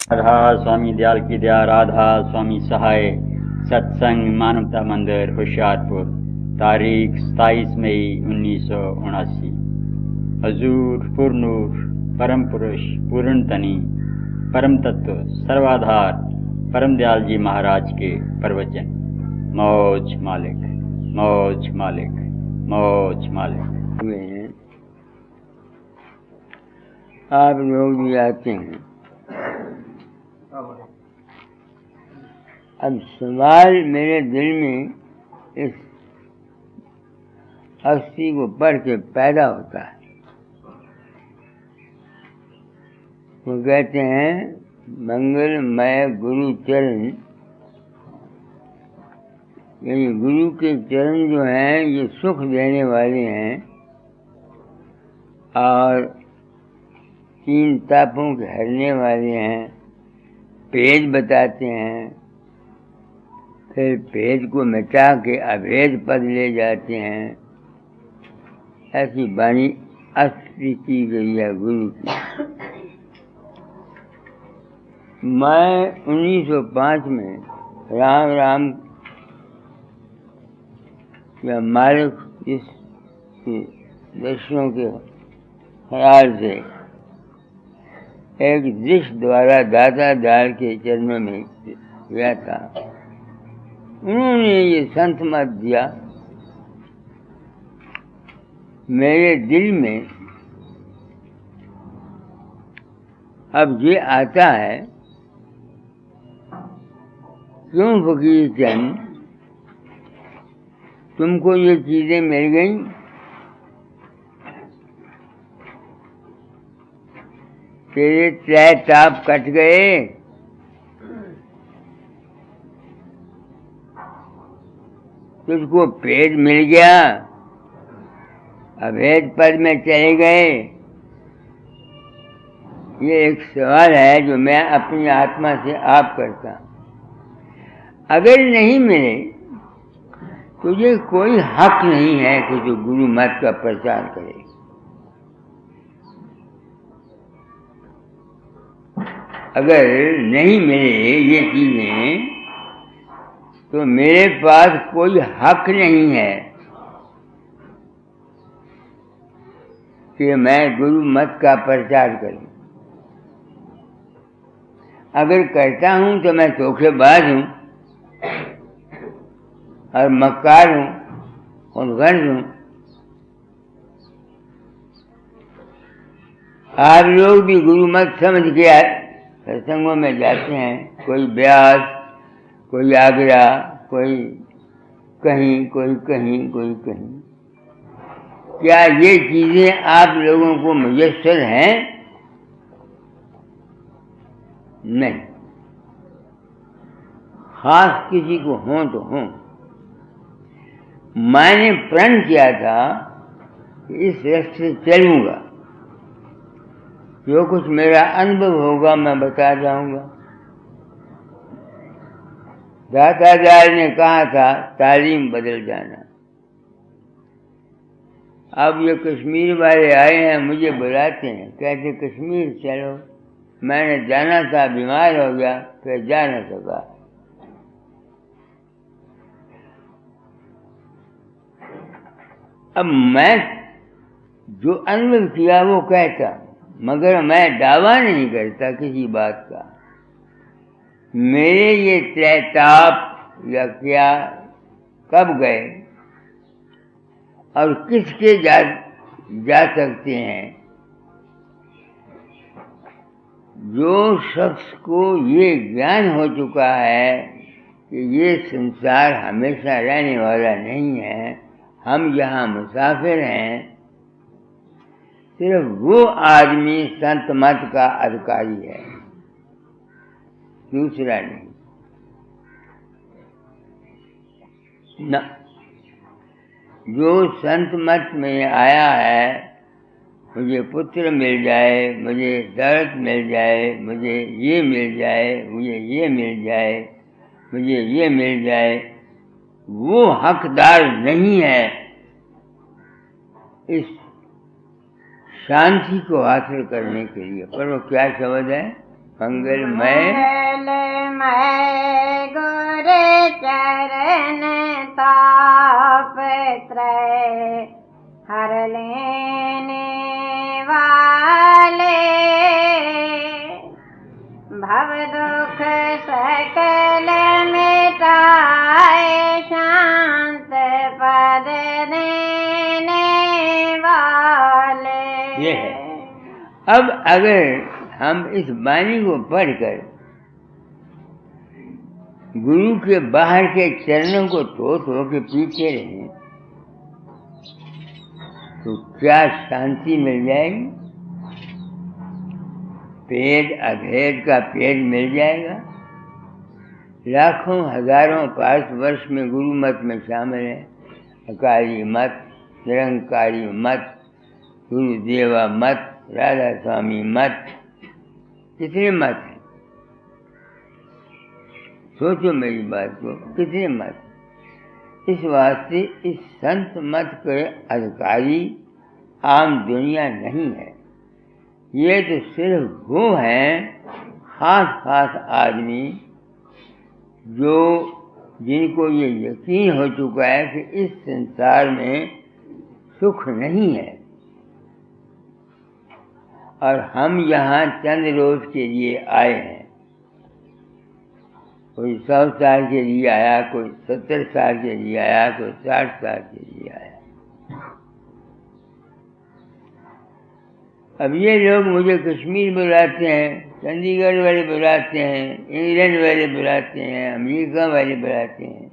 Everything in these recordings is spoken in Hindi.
राधा स्वामी दयाल की दया, राधा स्वामी सहाय। सत्संग मानवता मंदिर होशियारपुर, तारीख 27 मई 1979। हजूर पुरनूर परम पुरुष पूर्ण तनी परम तत्व सर्वाधार परम दयाल जी महाराज के प्रवचन। मौज मालिक, मौज मालिक, मौज मालिक में आप लोग भी आते हैं। अब सवाल मेरे दिल में इस अस्थि को पढ़ के पैदा होता है। वो कहते हैं मंगलमय गुरु चरण, यानी गुरु के चरण जो हैं ये सुख देने वाले हैं और तीन तापों के हरने वाले हैं। भेद बताते हैं, फिर भेद को मिटा के अभेद पद ले जाते हैं। ऐसी वाणी अस्थि की गई है गुरु की। मैं 1905 में राम राम या मालिक इस दर्शनों के ख्याल से एक दृश्य द्वारा दादा दाल के चरणों में गया था। उन्होंने ये संत मत दिया। मेरे दिल में अब ये आता है, क्यों फकीर चंद तुमको ये चीजें मिल गईं? तेरे त्रै ताप कट गए। तुझको भेद मिल गया, अभेद पद में चले गए। ये एक सवाल है जो मैं अपनी आत्मा से आप करता हूं। अगर नहीं मिले तो ये कोई हक नहीं है कि जो गुरु मत का प्रचार करे। अगर नहीं मिले ये चीजें तो मेरे पास कोई हक नहीं है कि मैं गुरु मत का प्रचार करूं। अगर करता हूं तो मैं धोखेबाज हूं और मक्कार हूं और गर्ज हूं। आप लोग भी गुरु मत समझ के सत्संगों में जाते हैं। कोई ब्यास, कोई आगरा, कोई कहीं, कोई कहीं, कोई कहीं। क्या ये चीजें आप लोगों को मुयस्सर हैं? नहीं। खास किसी को हों तो हों। मैंने प्रण किया था कि इस रास्ते से चलूंगा, जो कुछ मेरा अनुभव होगा मैं बता जाऊंगा। दाता दाल ने कहा था तालीम बदल जाना। अब ये कश्मीर वाले आए हैं, मुझे बुलाते हैं, कहते कश्मीर चलो। मैंने जाना था, बीमार हो गया, फिर जा न सका। अब मैं जो अनुभव किया वो कहता, मगर मैं दावा नहीं करता किसी बात का। मेरे ये त्रैताप या क्या कब गए और किसके जा सकते हैं? जो शख्स को ये ज्ञान हो चुका है कि ये संसार हमेशा रहने वाला नहीं है, हम यहाँ मुसाफिर हैं, सिर्फ वो आदमी संत मत का अधिकारी है, दूसरा नहीं। न जो संत मत में आया है, मुझे पुत्र मिल जाए, मुझे दौलत मिल जाए, मुझे ये मिल जाए, मुझे ये मिल जाए, मुझे ये मिल जाए, वो हकदार नहीं है इस शांति को हासिल करने के लिए। पर वो क्या शब्द है? मंगलमय गुरु चरण ताप त्रय हर लेने वाले भव दुख सकल मिटाए शांत पद देने वाले। ये है। अब अगर हम इस वाणी को पढ़कर गुरु के बाहर के चरणों को धो के पीते रहें तो क्या शांति मिल जाएगी? पेट अभेद का पेट मिल जाएगा। लाखों हजारों भारतवर्ष में गुरु मत में शामिल है। अकाली मत, निरंकारी मत, गुरुदेवा मत, राधा स्वामी मत, कितने मत हैं? सोचो मेरी बात को, कितने मत। इस वास्ते इस संत मत के अधिकारी आम दुनिया नहीं है। ये तो सिर्फ वो हैं खास आदमी जो जिनको ये यकीन हो चुका है कि इस संसार में सुख नहीं है और हम यहाँ चंद रोज के लिए आए हैं। कोई 100 साल के लिए आया, कोई 70 साल के लिए आया, कोई 60 साल के लिए आया। अब ये लोग मुझे कश्मीर बुलाते हैं, चंडीगढ़ वाले बुलाते हैं, इंग्लैंड वाले बुलाते हैं, अमेरिका वाले बुलाते हैं।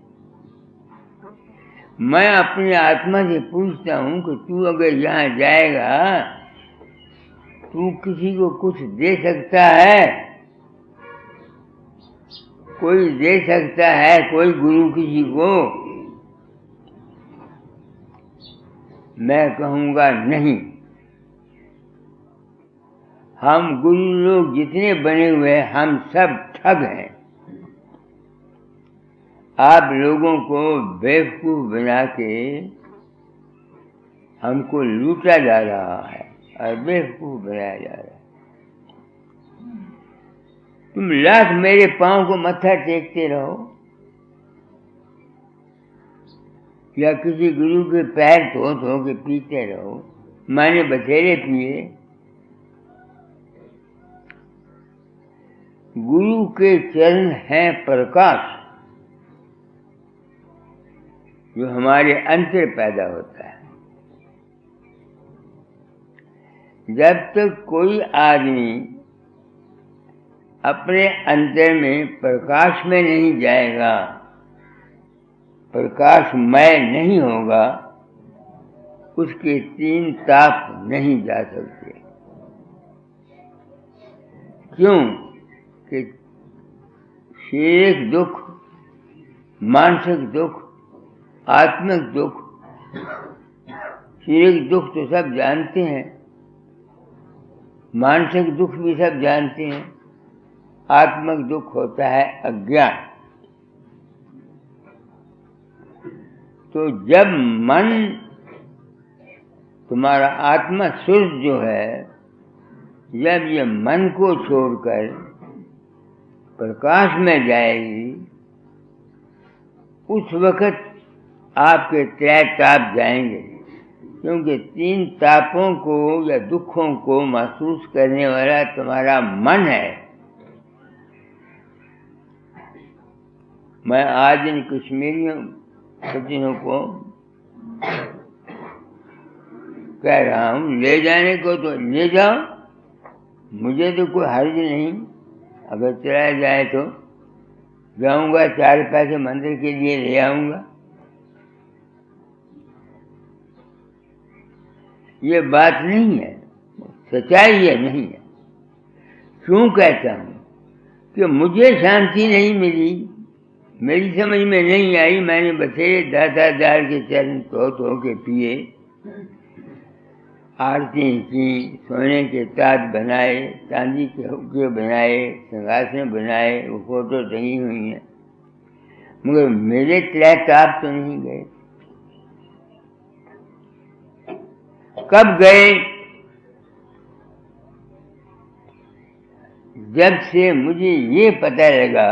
मैं अपनी आत्मा से पूछता हूँ कि तू अगर यहाँ जाएगा तू किसी को कुछ दे सकता है? कोई दे सकता है? कोई गुरु किसी को? मैं कहूँगा नहीं। हम गुरु लोग जितने बने हुए हैं हम सब ठग हैं। आप लोगों को बेवकूफ बना के हमको लूटा जा रहा है और बेवकूफ बनाया जा रहा है। तुम लाख मेरे पांव को मत्था टेकते रहो या किसी गुरु के पैर धो के पीते रहो। मैंने बथेरे पिए। गुरु के चरण हैं प्रकाश जो हमारे अंतर पैदा होता है। जब तक कोई आदमी अपने अंतर में प्रकाश में नहीं जाएगा, प्रकाशमय नहीं होगा, उसके 3 ताप नहीं जा सकते। क्यों? कि शारीरिक दुख, मानसिक दुख, आत्मिक दुख। शारीरिक दुख तो सब जानते हैं, मानसिक दुख भी सब जानते हैं। आत्मिक दुख होता है अज्ञान। तो जब मन तुम्हारा आत्मा शुद्ध जो है, जब ये मन को छोड़कर प्रकाश में जाएगी, उस वक्त आपके 3 ताप जाएंगे। क्योंकि 3 तापों को या दुखों को महसूस करने वाला तुम्हारा मन है। मैं आज इन कश्मीरियों सज्जनों को कह रहा हूँ, ले जाने को तो ले जाओ, मुझे तो कोई हर्ज नहीं। अगर चला जाए तो जाऊंगा, 4 पैसे मंदिर के लिए ले आऊंगा। ये बात नहीं है, सच्चाई ये नहीं है। क्यों कहता हूँ? कि मुझे शांति नहीं मिली, मेरी समझ में नहीं आई। मैंने बथेरे दातादार के चरण धो के पिए, आरती की, सोने के ताज बनाए, चांदी के हुक्के बनाए, सिंहासन बनाए, वो फोटो टंगी हुई हैं, मगर मेरे 3 ताप तो नहीं गए। कब गए? जब से मुझे ये पता लगा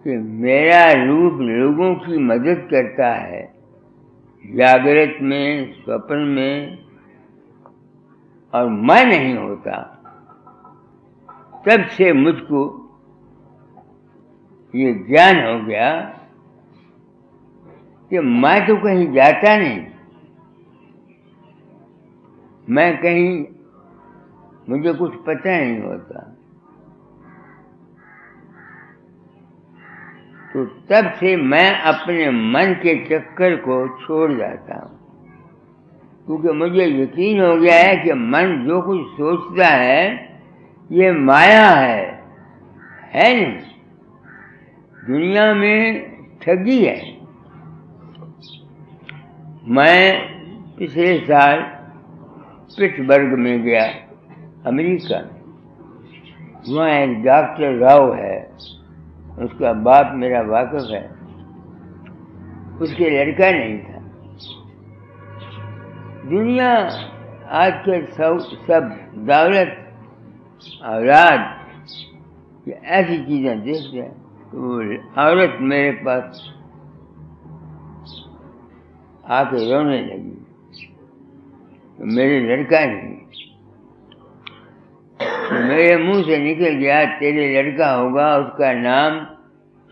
कि मेरा रूप लोगों की मदद करता है, जागृत में, स्वप्न में, और मैं नहीं होता, तब से मुझको ये ज्ञान हो गया कि मैं तो कहीं जाता नहीं, मैं कहीं, मुझे कुछ पता नहीं होता। तो तब से मैं अपने मन के चक्कर को छोड़ जाता हूँ, क्योंकि मुझे यकीन हो गया है कि मन जो कुछ सोचता है ये माया है नहीं, दुनिया में ठगी है। मैं पिछले साल पिट्सबर्ग में गया, अमेरिका। वहाँ एक डॉक्टर राव है, उसका बाप मेरा वाकिफ है, उसके लड़का नहीं था। दुनिया आजकल सब दौलत, औलाद, ये ऐसी चीज़ें देखते हैं। तो वो औरत मेरे पास आके रोने लगी, तो मेरे लड़का नहीं। तो मेरे मुंह से निकल गया, तेरे लड़का होगा, उसका नाम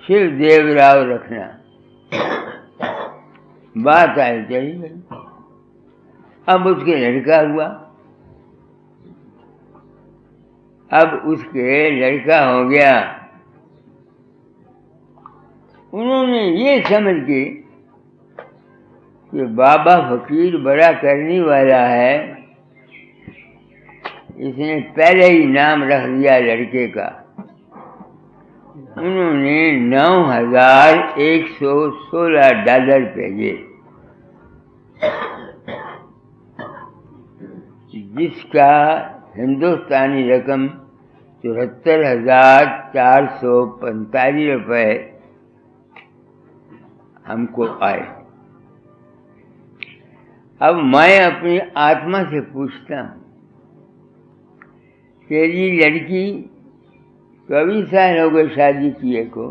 शिवदेव राव रखना। बात आई चली गई। अब उसके लड़का हुआ, अब उसके लड़का हो गया। उन्होंने ये समझ के कि बाबा फकीर बड़ा करने वाला है, इसने पहले ही नाम रख दिया लड़के का। उन्होंने $9,116 भेजे, जिसका हिंदुस्तानी रकम 74,445 रुपये हमको आए। अब मैं अपनी आत्मा से पूछता हूँ, तेरी लड़की कभी साल हो गए शादी किए को,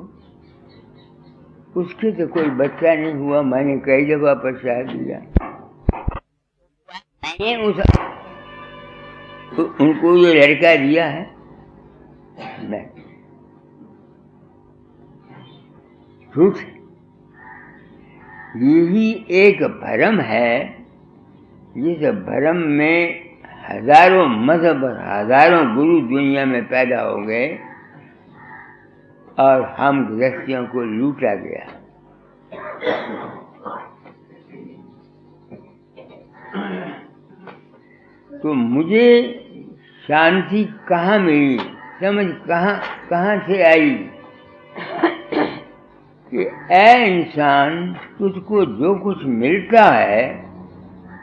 उसके तो कोई बच्चा नहीं हुआ, मैंने कई दफा प्रसाद दिया। उनको ये लड़का दिया है नहीं, झूठ। यही एक भ्रम है, जिस भ्रम में हजारों मजहब और हजारों गुरु दुनिया में पैदा हो गए और हम गृहस्थियों को लूटा गया। तो मुझे शांति कहाँ मिली, समझ कहाँ से आई कि ऐ इंसान, तुझको जो कुछ मिलता है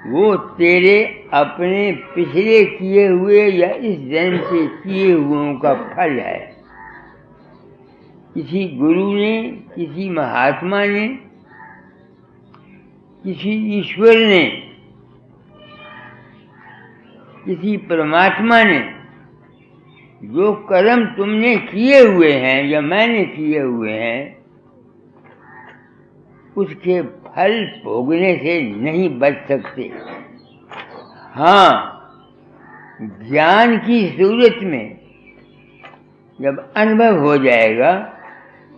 वो तेरे अपने पिछले किए हुए या इस जन्म के किए हुओं का फल है। किसी गुरु ने, किसी महात्मा ने, किसी ईश्वर ने, किसी परमात्मा ने जो कर्म तुमने किए हुए हैं या मैंने किए हुए हैं, उसके फल भोगने से नहीं बच सकते। हाँ, ज्ञान की सूरत में जब अनुभव हो जाएगा,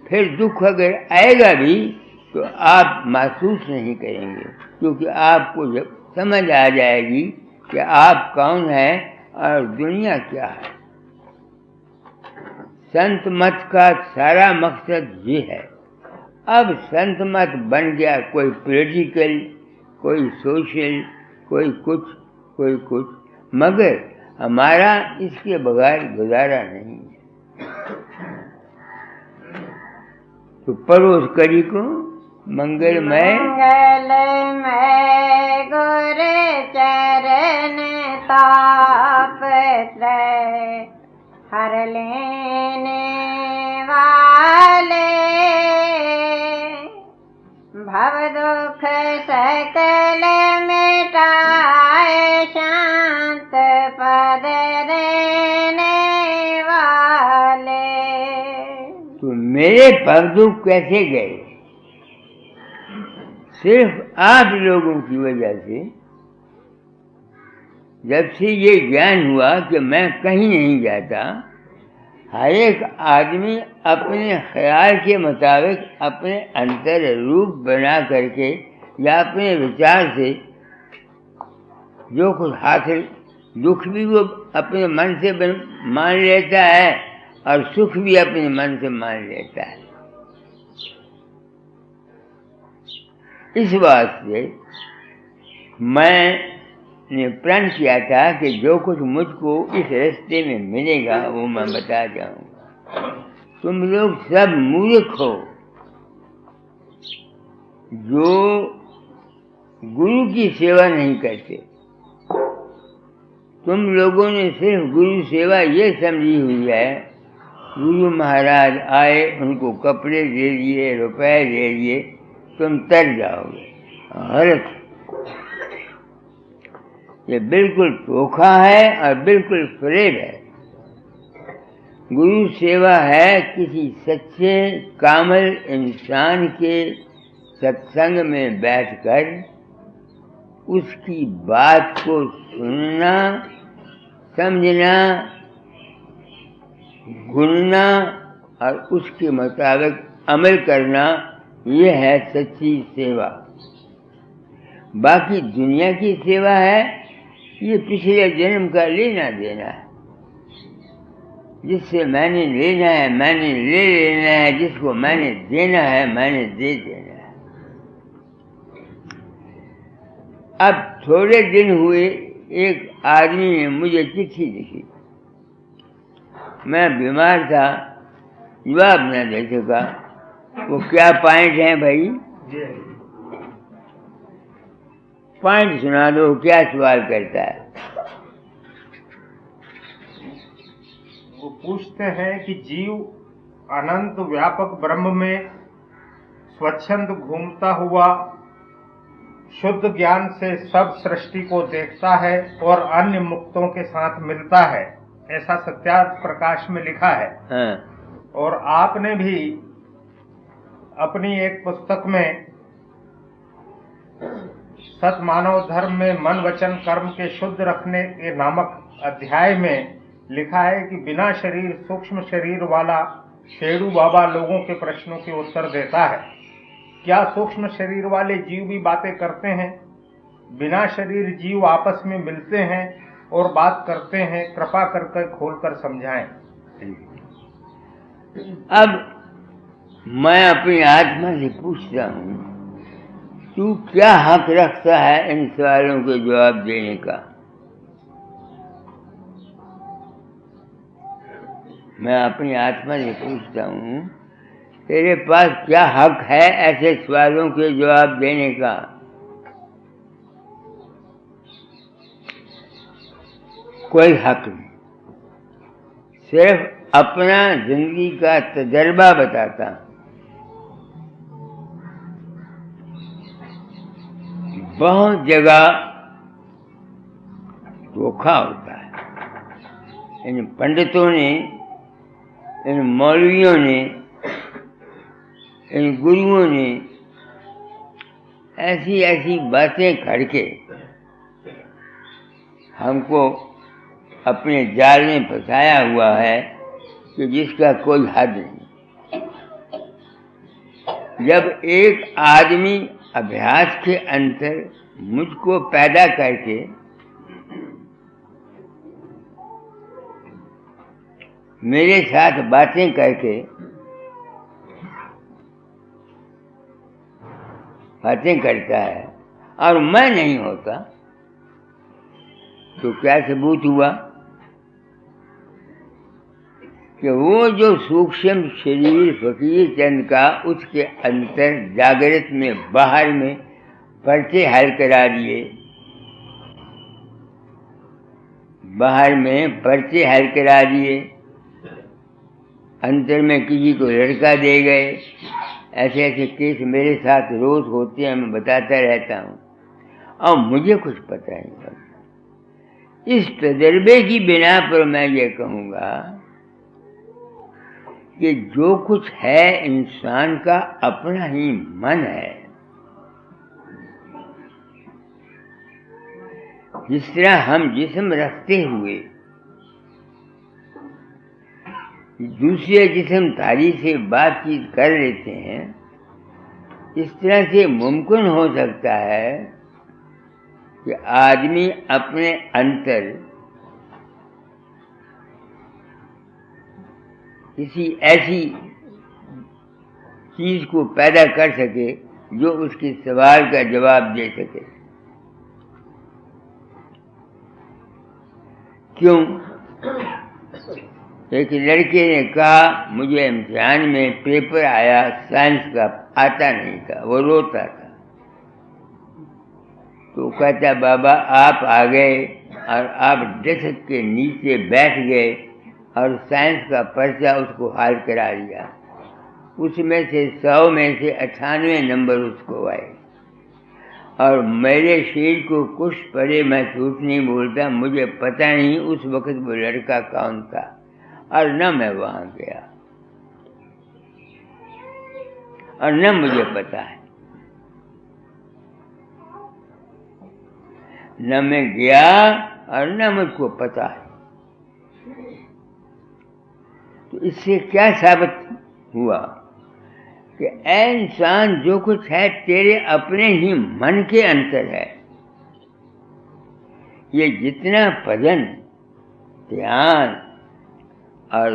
फिर दुख अगर आएगा भी तो आप महसूस नहीं करेंगे, क्योंकि आपको जब समझ आ जाएगी कि आप कौन हैं और दुनिया क्या है। संत मत का सारा मकसद ये है। अब संत मत बन गया कोई पॉलिटिकल, कोई सोशल, कोई कुछ, मगर हमारा इसके बगैर गुजारा नहीं है। तो परोस करी को मंगलमय गुरु चरण ताप हर लेने वाले, भव दुख सकल मिटाए शांत पद चरने वाले। तो मेरे पग दुख कैसे गए? सिर्फ आप लोगों की वजह से। जब से ये ज्ञान हुआ कि मैं कहीं नहीं जाता, हर एक आदमी अपने ख्याल के मुताबिक अपने अंतर रूप बना करके या अपने विचार से जो कुछ हासिल, दुख भी वो अपने मन से मान लेता है और सुख भी अपने मन से मान लेता है। इस वास्ते मैंने प्रण किया था कि जो कुछ मुझको इस रास्ते में मिलेगा वो मैं बता जाऊंगा। तुम लोग सब मूर्ख हो जो गुरु की सेवा नहीं करते। तुम लोगों ने सिर्फ गुरु सेवा ये समझी हुई है, गुरु महाराज आए, उनको कपड़े दे दिए, रुपए दे दिए, तुम तर जाओगे। गलत। ये बिल्कुल धोखा है और बिल्कुल फरेब है। गुरु सेवा है किसी सच्चे कामल इंसान के सत्संग में बैठकर उसकी बात को सुनना, समझना, गुनना और उसके मुताबिक अमल करना, ये है सच्ची सेवा। बाकी दुनिया की सेवा है ये पिछले जन्म का लेना देना है। जिससे मैंने लेना है मैंने ले लेना है, जिसको मैंने देना है मैंने दे देना है। अब थोड़े दिन हुए एक आदमी ने मुझे चिट्ठी लिखी। मैं बीमार था, जवाब न दे सका। वो क्या पॉइंट है भाई? पॉइंट सुना दो, क्या सवाल करता है? वो पूछते हैं कि जीव अनंत व्यापक ब्रह्म में स्वच्छंद घूमता हुआ शुद्ध ज्ञान से सब सृष्टि को देखता है और अन्य मुक्तों के साथ मिलता है, ऐसा सत्यार्थ प्रकाश में लिखा है। हाँ। और आपने भी अपनी एक पुस्तक में सत मानव धर्म में मन वचन कर्म के शुद्ध रखने के नामक अध्याय में लिखा है कि बिना शरीर सूक्ष्म शरीर वाला शेरू बाबा लोगों के प्रश्नों के उत्तर देता है। क्या सूक्ष्म शरीर वाले जीव भी बातें करते हैं? बिना शरीर जीव आपस में मिलते हैं और बात करते हैं? कृपा करके खोलकर समझाएं। अब मैं अपनी आत्मा से पूछता हूँ, तू क्या हक रखता है इन सवालों के जवाब देने का? मैं अपनी आत्मा से पूछता हूँ, तेरे पास क्या हक है ऐसे सवालों के जवाब देने का? कोई हक नहीं। सिर्फ अपना जिंदगी का तजर्बा बताता। बहुत जगह धोखा होता है। इन पंडितों ने, इन मौलवियों ने, इन गुरुओं ने ऐसी ऐसी बातें करके हमको अपने जाल में फंसाया हुआ है कि जिसका कोई हद नहीं। जब एक आदमी अभ्यास के अंतर मुझको पैदा करके मेरे साथ बातें करके बातें करता है और मैं नहीं होता, तो क्या सबूत हुआ कि वो जो सूक्ष्म शरीर फकीर चंद का उसके अंतर जागृत में बाहर में पर्चे हल करा दिए, बाहर में पर्चे हल करा दिए, अंतर में किसी को लड़का दे गए। ऐसे ऐसे केस मेरे साथ रोज होते हैं, मैं बताता रहता हूँ और मुझे कुछ पता नहीं पड़ता। इस तजर्बे की बिना पर मैं ये कहूँगा कि जो कुछ है इंसान का अपना ही मन है। जिस तरह हम जिस्म रखते हुए दूसरे जिस्म तारी से बातचीत कर लेते हैं, इस तरह से मुमकिन हो सकता है कि आदमी अपने अंतर किसी ऐसी चीज को पैदा कर सके जो उसके सवाल का जवाब दे सके। क्यों? एक लड़के ने कहा, मुझे इम्तिहान में पेपर आया साइंस का, आता नहीं था, वो रोता था। तो कहता, बाबा आप आ गए और आप डेस्क के नीचे बैठ गए और साइंस का पर्चा उसको हाल करा दिया। उसमें से 100 में से 98 नंबर उसको आए। और मेरे शरीर को कुछ पड़े, मैं झूठ नहीं बोलता, मुझे पता नहीं उस वक्त वो लड़का कौन था और न मैं वहां गया और न मुझे पता है, न मैं गया और न मुझको पता है। तो इससे क्या साबित हुआ कि ऐ इंसान, जो कुछ है तेरे अपने ही मन के अंतर है। ये जितना भजन, ध्यान और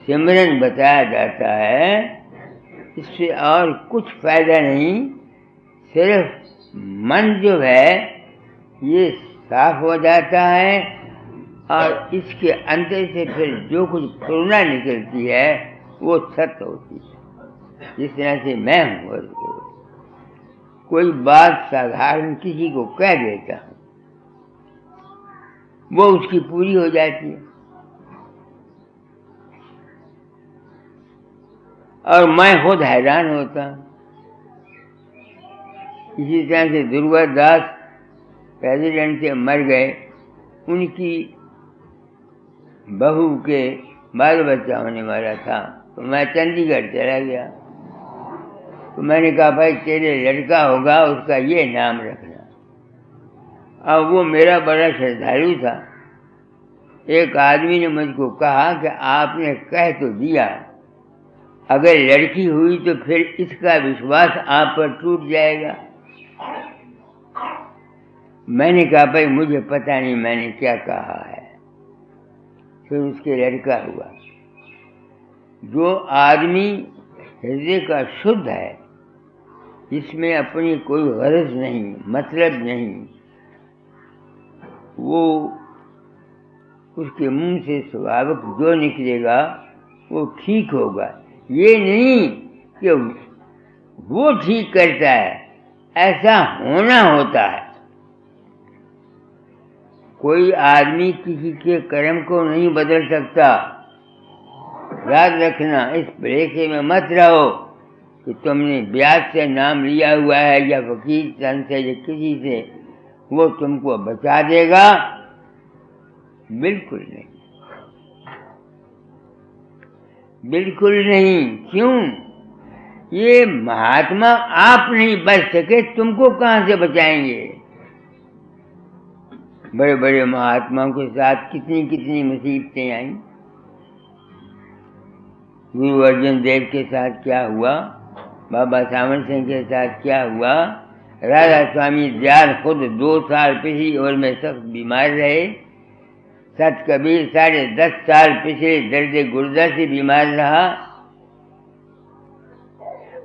सिमरन बताया जाता है, इससे और कुछ फायदा नहीं। सिर्फ मन जो है ये साफ हो जाता है और इसके अंदर से फिर जो कुछ प्रेरणा निकलती है वो सत्य होती है। जिस तरह से मैं हूँ, और कोई बात साधारण किसी को कह देता हूँ, वो उसकी पूरी हो जाती है। और मैं खुद हैरान होता हूँ। इसी तरह से दुर्गा दास प्रेसिडेंट से मर गए, उनकी बहू के बाल बच्चा होने वाला था, तो मैं चंडीगढ़ चला गया। तो मैंने कहा, भाई तेरे लड़का होगा, उसका ये नाम रखना। अब वो मेरा बड़ा श्रद्धालु था। एक आदमी ने मुझको कहा कि आपने कह तो दिया, अगर लड़की हुई तो फिर इसका विश्वास आप पर टूट जाएगा। मैंने कहा, भाई मुझे पता नहीं मैंने क्या कहा है। फिर उसके लड़का हुआ। जो आदमी हृदय का शुद्ध है, जिसमें अपनी कोई गरज नहीं, मतलब नहीं, वो उसके मुंह से स्वाभाविक जो निकलेगा वो ठीक होगा। ये नहीं कि वो ठीक करता है, ऐसा होना होता है। कोई आदमी किसी के कर्म को नहीं बदल सकता। याद रखना, इस भलेखे में मत रहो कि तुमने ब्याज से नाम लिया हुआ है या वकील चंद से या किसी से, वो तुमको बचा देगा। बिल्कुल नहीं, बिल्कुल नहीं। क्यों? ये महात्मा आप नहीं बच सके, तुमको कहां से बचाएंगे? बड़े बड़े महात्माओं के साथ कितनी कितनी मुसीबतें आई। गुरु अर्जन देव के साथ क्या हुआ, बाबा सावन सिंह के साथ क्या हुआ, राधा स्वामी दयाल खुद 2 साल पिछली उम्र में सख्त बीमार रहे। सत कबीर 10.5 साल पिछले दर्द गुर्दा से बीमार रहा।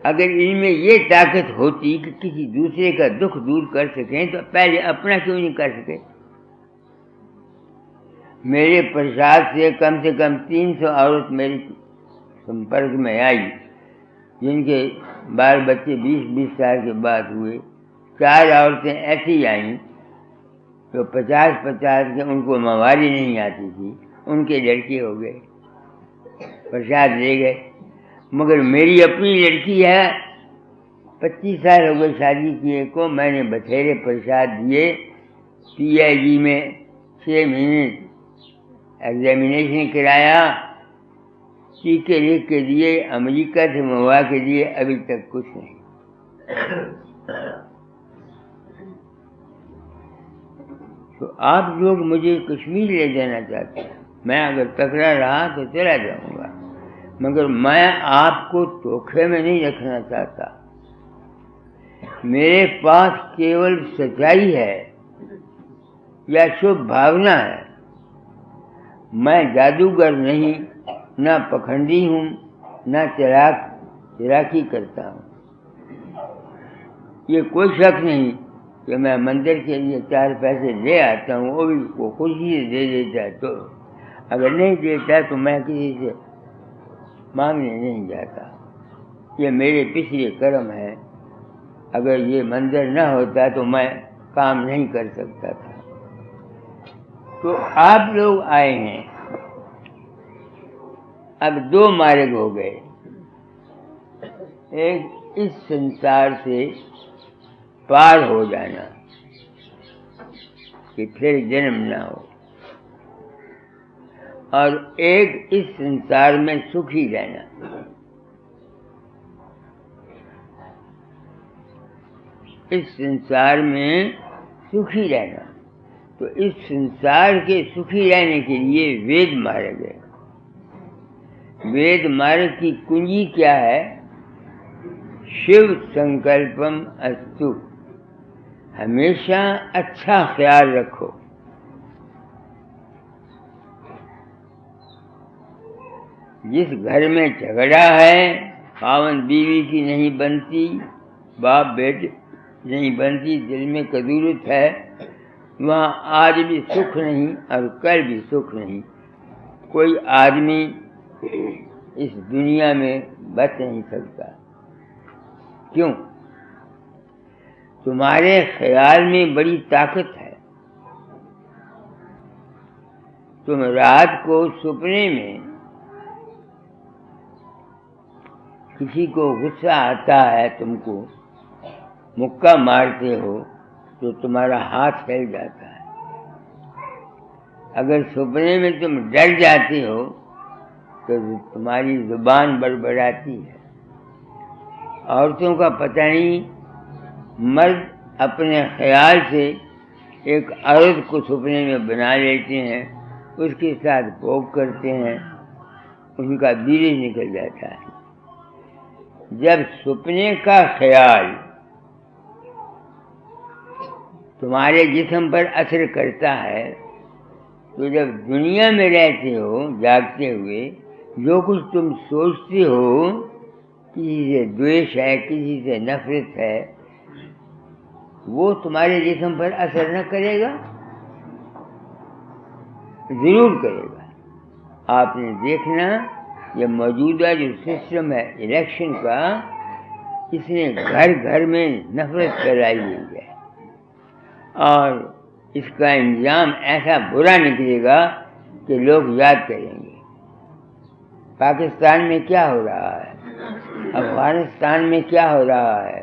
अगर इनमें ये ताकत होती कि किसी दूसरे का दुख दूर कर सकें, तो पहले अपना क्यों नहीं कर सके? मेरे प्रसाद से कम 300 औरत मेरे संपर्क में आई, जिनके बाल बच्चे 20-20 साल के बाद हुए। 4 औरतें ऐसी आईं तो 50-50 के, उनको मवारी नहीं आती थी, उनके लड़के हो गए, प्रसाद ले गए। मगर मेरी अपनी लड़की है, 25 साल हो गए शादी किए को, मैंने बथेरे प्रसाद दिए। PIG में 6 महीने एग्जामिनेशन कराया, टीके लिख के दिए, अमेरिका से मंगवा के दिए, अभी तक कुछ नहीं। तो आप लोग मुझे कश्मीर ले जाना चाहते हैं, मैं अगर पकड़ा रहा तो चला जाऊंगा, मगर मैं आपको धोखे में नहीं रखना चाहता। मेरे पास केवल सच्चाई है या शुभ भावना है। मैं जादूगर नहीं, न पखंडी हूँ, न चिराकी करता हूँ। ये कोई शक नहीं कि मैं मंदिर के लिए 4 पैसे ले आता हूँ, वो भी वो खुशी से दे देता है। तो अगर नहीं देता तो मैं किसी से मांगने नहीं जाता। ये मेरे पिछले कर्म है। अगर ये मंदिर न होता तो मैं काम नहीं कर सकता था। तो आप लोग आए हैं, अब 2 मार्ग हो गए। एक इस संसार से पार हो जाना कि फिर जन्म ना हो, और एक इस संसार में सुखी रहना। इस संसार में सुखी रहना, तो इस संसार के सुखी रहने के लिए वेद मार्ग है। वेद मार्ग की कुंजी क्या है? शिव संकल्पम अस्तु। हमेशा अच्छा ख्याल रखो। जिस घर में झगड़ा है, खावन बीवी की नहीं बनती, बाप बेटे नहीं बनती, दिल में कदूरत है, वहाँ आज भी सुख नहीं और कल भी सुख नहीं। कोई आदमी इस दुनिया में बच नहीं सकता। क्यों? तुम्हारे ख्याल में बड़ी ताकत है। तुम रात को सपने में किसी को गुस्सा आता है, तुमको मुक्का मारते हो तो तुम्हारा हाथ हिल जाता है। अगर सपने में तुम डर जाते हो तो तुम्हारी जुबान बड़बड़ाती है। औरतों का पता नहीं, मर्द अपने ख्याल से एक औरत को सपने में बना लेते हैं, उसके साथ भोग करते हैं, उनका बीज निकल जाता है। जब सपने का ख्याल तुम्हारे जिस्म पर असर करता है, तो जब दुनिया में रहते हो जागते हुए, जो कुछ तुम सोचते हो, किसी से द्वेष है, किसी से नफरत है, वो तुम्हारे जिस्म पर असर न करेगा? जरूर करेगा। आपने देखना, ये मौजूदा जो सिस्टम है इलेक्शन का, इसने घर घर में नफरत फैलाई हुई है, और इसका इंजाम ऐसा बुरा निकलेगा कि लोग याद करेंगे। पाकिस्तान में क्या हो रहा है, अफगानिस्तान में क्या हो रहा है,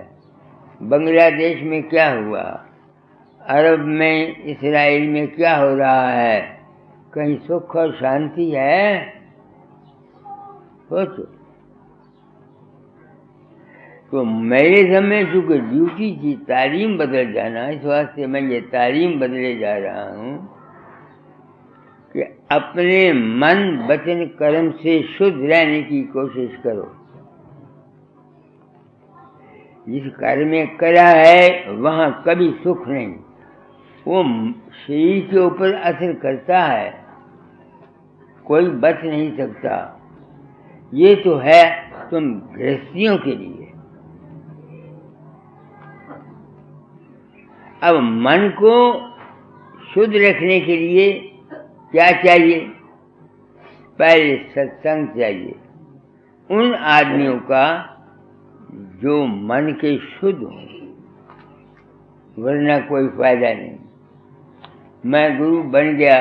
बांग्लादेश में क्या हुआ, अरब में, इसराइल में क्या हो रहा है, कहीं सुख और शांति है? सोचो। तो मेरे समय चूंकि ड्यूटी की तालीम बदल जाना, इस वास्ते मैं ये तालीम बदले जा रहा हूँ कि अपने मन वचन कर्म से शुद्ध रहने की कोशिश करो। जिस कार्य में कला है वहाँ कभी सुख नहीं, वो शरीर के ऊपर असर करता है, कोई बच नहीं सकता। ये तो है तुम गृहस्थियों के लिए। अब मन को शुद्ध रखने के लिए क्या चाहिए? पहले सत्संग चाहिए, उन आदमियों का जो मन के शुद्ध हो, वरना कोई फायदा नहीं। मैं गुरु बन गया,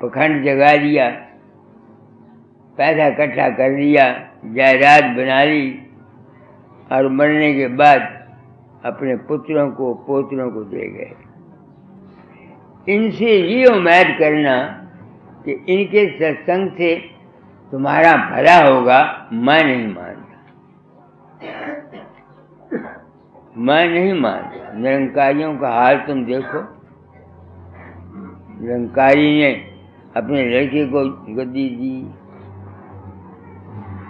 पखंड जगा लिया, पैसा इकट्ठा कर लिया, जायदाद बना ली, और मरने के बाद अपने पुत्रों को पोत्रों को दे गए। इनसे ये उम्मीद करना कि इनके सत्संग से तुम्हारा भला होगा, मैं नहीं मानता। मैं नहीं मानता। निरंकारियों का हाल तुम देखो। निरंकारी ने अपने लड़के को गद्दी दी,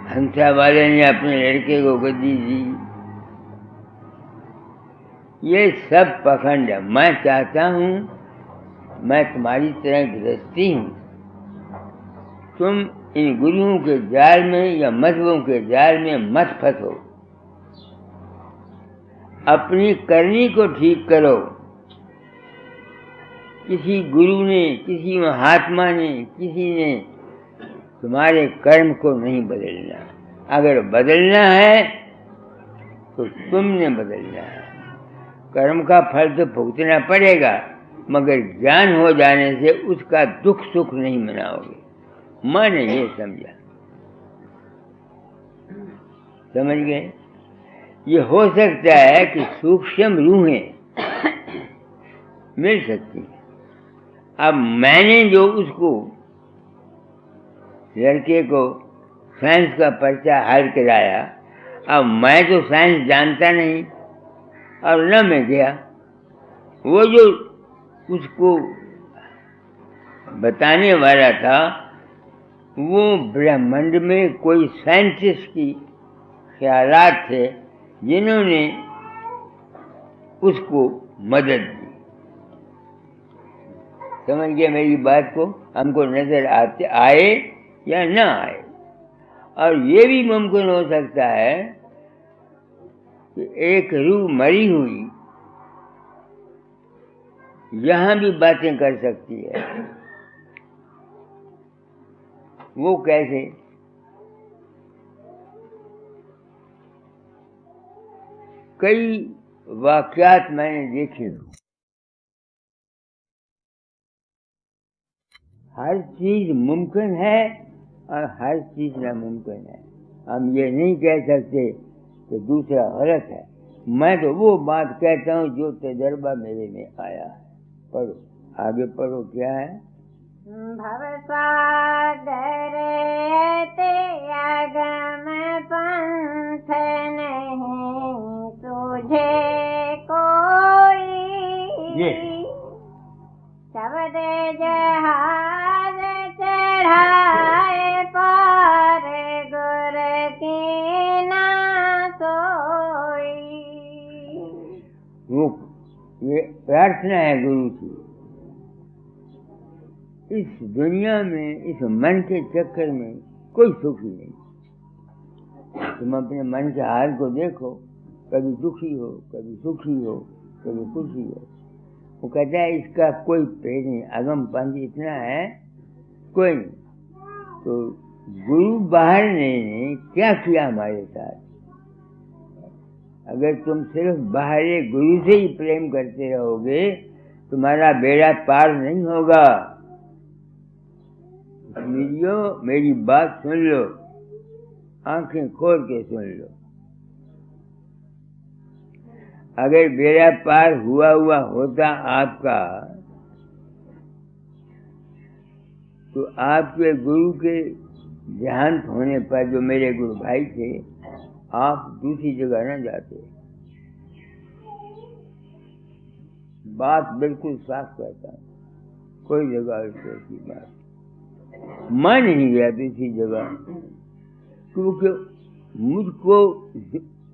हंसा वाले ने अपने लड़के को गद्दी दी। ये सब पखंड है। मैं चाहता हूँ मैं तुम्हारी तरह गृहस्थी हूँ, तुम इन गुरुओं के जाल में या मजहबों के जाल में मत फंसो। अपनी करनी को ठीक करो। किसी गुरु ने, किसी महात्मा ने, किसी ने तुम्हारे कर्म को नहीं बदलना। अगर बदलना है तो तुमने बदलना है। कर्म का फल तो भुगतना पड़ेगा, मगर ज्ञान हो जाने से उसका दुख सुख नहीं मनाओगे। मैंने ये समझा। समझ गए? ये हो सकता है कि सूक्ष्म रूहें मिल सकती हैं। अब मैंने जो उसको लड़के को साइंस का पर्चा हल कराया, अब मैं तो साइंस जानता नहीं और न मैं गया। वो जो उसको बताने वाला था वो ब्रह्मांड में कोई साइंटिस्ट की ख्यालात थे जिन्होंने उसको मदद दी। समझ गए मेरी बात को? हमको नजर आए या ना आए। और ये भी मुमकिन हो सकता है कि एक रूह मरी हुई यहाँ भी बातें कर सकती है। वो कैसे? कई वाक़यात मैंने देखे। हर चीज मुमकिन है और हर चीज नामुमकिन है। हम ये नहीं कह सकते कि दूसरा गलत है। मैं तो वो बात कहता हूँ जो तजर्बा मेरे में आया है। पढ़ो, आगे पढ़ो। क्या है? भवसागर त्यागम पंथ नहीं तुझे कोई, शब्द जहाज चढ़ाए पार गुर की ना सोई। ये प्रार्थना है गुरु की। इस दुनिया में, इस मन के चक्कर में कोई सुखी नहीं। तुम अपने मन के हाल को देखो, कभी दुखी हो, कभी सुखी हो, कभी खुशी हो। वो कहता है इसका कोई पेड़ नहीं, अगम पंथ इतना है कोई नहीं। तो गुरु बाहर ने क्या किया हमारे साथ? अगर तुम सिर्फ बाहरी गुरु से ही प्रेम करते रहोगे तुम्हारा बेड़ा पार नहीं होगा। मेरी बात सुन लो, आंखें खोल के सुन लो। अगर बेड़ा पार हुआ होता आपका, तो आपके गुरु के देहांत होने पर, जो मेरे गुरु भाई थे, आप दूसरी जगह न जाते। बात बिल्कुल साफ कहता हूँ, कोई जगह ऐसी बात मैं नहीं गया दूसरी जगह, क्योंकि मुझको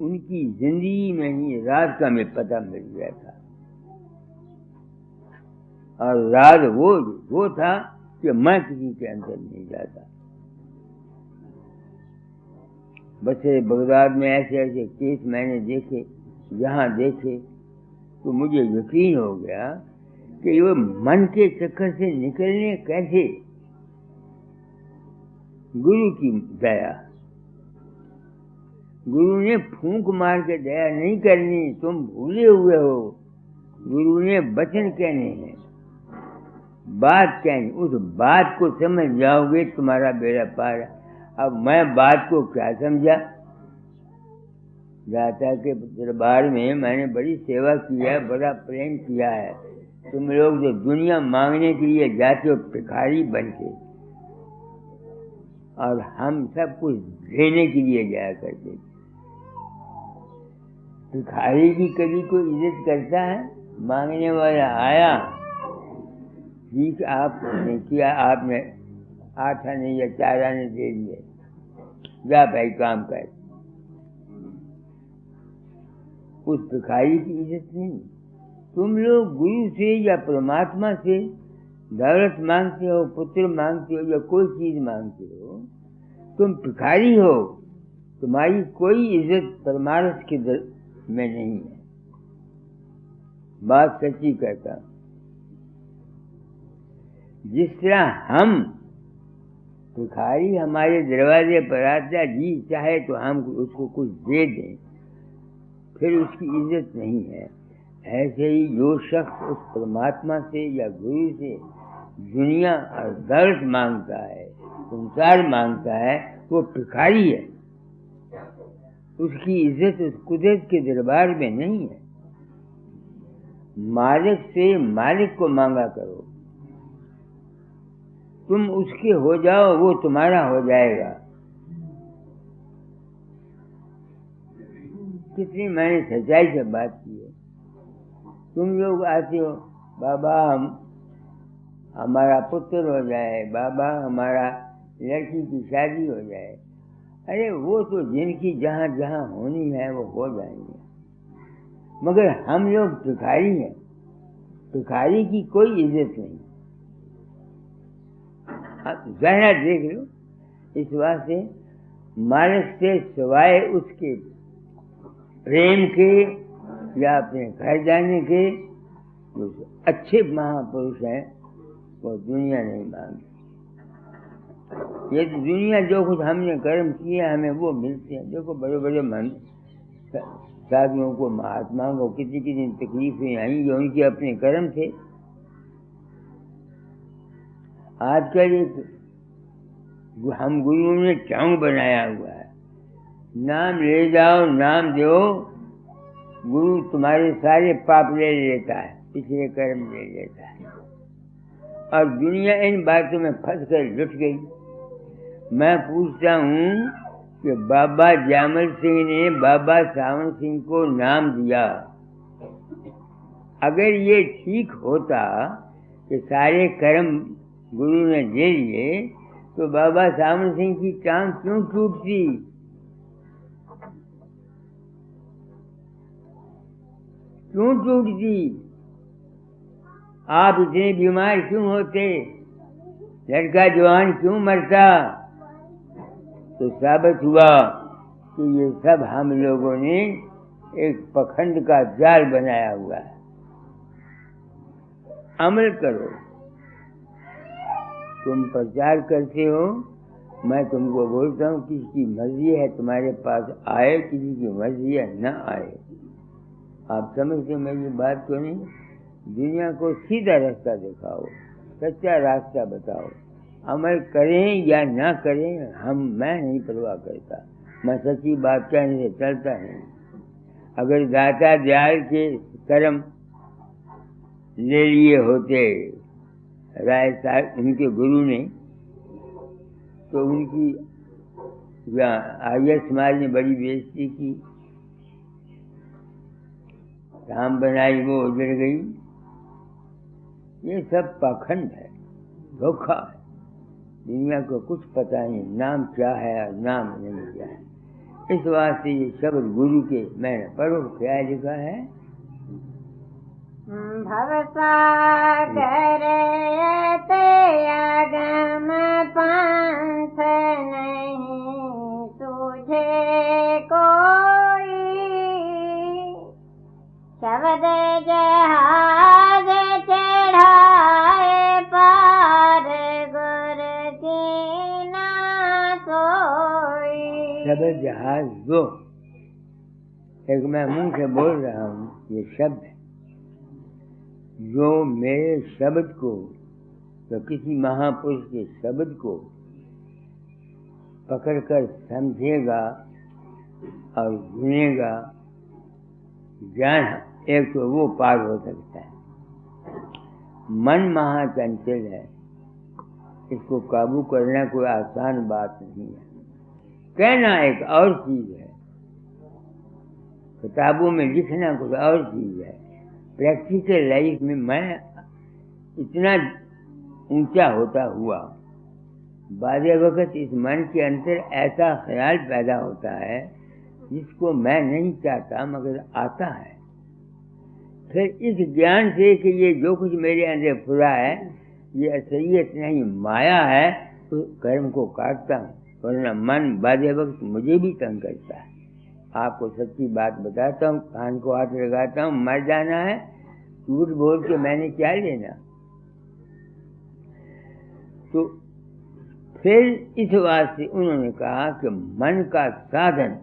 उनकी जिंदगी में ही राज का में पता मिल गया था। और राज वो था कि मैं किसी के अंदर नहीं जाता। बस बगदाद में ऐसे केस मैंने देखे, जहाँ देखे तो मुझे यकीन हो गया कि ये मन के चक्कर से निकलने कैसे। गुरु की दया, गुरु ने फूंक मार के दया नहीं करनी, तुम भूले हुए हो। गुरु ने वचन कहने हैं, बात कहनी, उस बात को समझ जाओगे तुम्हारा बेड़ा पार। अब मैं बात को क्या समझा? दाता के दरबार में मैंने बड़ी सेवा की है, बड़ा प्रेम किया है, तुम लोग जो दुनिया मांगने के लिए जाते हो भिखारी बन के, और हम सब कुछ देने के लिए जाया करते। भिखारी की कभी कोई इज्जत करता है? मांगने वाला आया, ठीक आपने किया, आपने 8 आने या 4 आने दे दिए, जा भाई काम कर। उस भिखारी की इज्जत नहीं। तुम लोग गुरु से या परमात्मा से दौलत मांगते हो, पुत्र मांगते हो या कोई चीज मांगते हो, तुम भिखारी हो। तुम्हारी कोई इज्जत परमार्थ के में नहीं है। बात सच्ची कहता हूं। जिस तरह हम भिखारी हमारे दरवाजे पर आता, जी चाहे तो हम उसको कुछ दे दें, फिर उसकी इज्जत नहीं है। ऐसे ही जो शख्स उस परमात्मा से या गुरु से दुनिया और दौलत मांगता है, संसार मांगता है, वो भिखारी है। उसकी इज्जत उस कुदरत के दरबार में नहीं है। मालिक से मालिक को मांगा करो। तुम उसके हो जाओ, वो तुम्हारा हो जाएगा। कितनी मैंने सच्चाई से बात की है। तुम लोग आते हो, बाबा हमारा पुत्र हो जाए, बाबा हमारा लड़की की शादी हो जाए। अरे वो तो जिनकी जहाँ जहाँ होनी है वो हो जाएंगे, मगर हम लोग भिखारी हैं। भिखारी की कोई इज्जत नहीं। आप जहरा देख लो। इस वास्ते मालिक से सिवाय उसके प्रेम के या अपने घर जाने के जो अच्छे महापुरुष हैं वो दुनिया नहीं मांगती। ये तो दुनिया जो कुछ हमने कर्म किए हमें वो मिलते हैं। देखो बड़े बड़े मन साधुओं को, महात्माओं को कितनी कितनी तकलीफें आई, जो उनके अपने कर्म थे। आजकल एक हम गुरुओं ने चांग बनाया हुआ है, नाम ले जाओ, नाम दो, गुरु तुम्हारे सारे पाप ले लेता है, पिछले कर्म ले लेता है। और दुनिया इन बातों में फंस कर लुट गई। मैं पूछता हूँ कि बाबा जामल सिंह ने बाबा सावन सिंह को नाम दिया, अगर ये ठीक होता कि सारे कर्म गुरु ने दे दिए तो बाबा सावन सिंह की टांग क्यों टूटती? क्यों टूटती? आप इतने बीमार क्यों होते? लड़का जवान क्यों मरता? तो साबित हुआ कि ये सब हम लोगों ने एक पखंड का जाल बनाया हुआ है। अमल करो। तुम प्रचार करते हो, मैं तुमको बोलता हूँ किसी की मर्जी है तुम्हारे पास आए, किसी की मर्जी है न आए। आप समझते हो मेरी बात को नहीं? दुनिया को सीधा रास्ता दिखाओ, सच्चा रास्ता बताओ। अमल करें या ना करें मैं नहीं परवाह करता। मैं सच्ची बात कहने से चलता नहीं। अगर दाता दयाल के कर्म ले लिए होते राय साहब उनके गुरु ने, तो उनकी आर्य समाज ने बड़ी बेइज्जती की, धाम बनाई वो उजड़ गई। ये सब पाखंड है, धोखा है। दुनिया को कुछ पता नहीं नाम क्या है और नाम नहीं क्या है। इस वास्ते ये शब्द गुरु के मैंने पढ़ो क्या लिखा है। भवसागर अगम पंथ नहीं तुझे कोई, शब्द जहाज चढ़ाए पार गुर की ना सोई। शब्द जहाज दो, एक मैं मुंह से बोल रहा हूँ, ये शब्द जो मेरे शब्द को, तो किसी महापुरुष के शब्द को पकड़कर समझेगा और सुनेगा, ज्ञान एक तो वो पार हो सकता है। मन महाचंचल है, इसको काबू करना कोई आसान बात नहीं है। कहना एक और चीज है, किताबों में लिखना कुछ और चीज है। प्रैक्टिकल लाइफ में मैं इतना ऊंचा होता हुआ बादे वक्त इस मन के अंदर ऐसा ख्याल पैदा होता है जिसको मैं नहीं चाहता मगर आता है। फिर इस ज्ञान से कि ये जो कुछ मेरे अंदर फुरा है ये असलियत नहीं माया है, तो कर्म को काटता हूँ, वरना मन बादे वक्त मुझे भी तंग करता है। आपको सच्ची बात बताता हूँ, कान को हाथ लगाता हूँ, मर जाना है, झूठ बोल के मैंने क्या लेना। तो फिर इस वास्ते उन्होंने कहा कि मन का साधन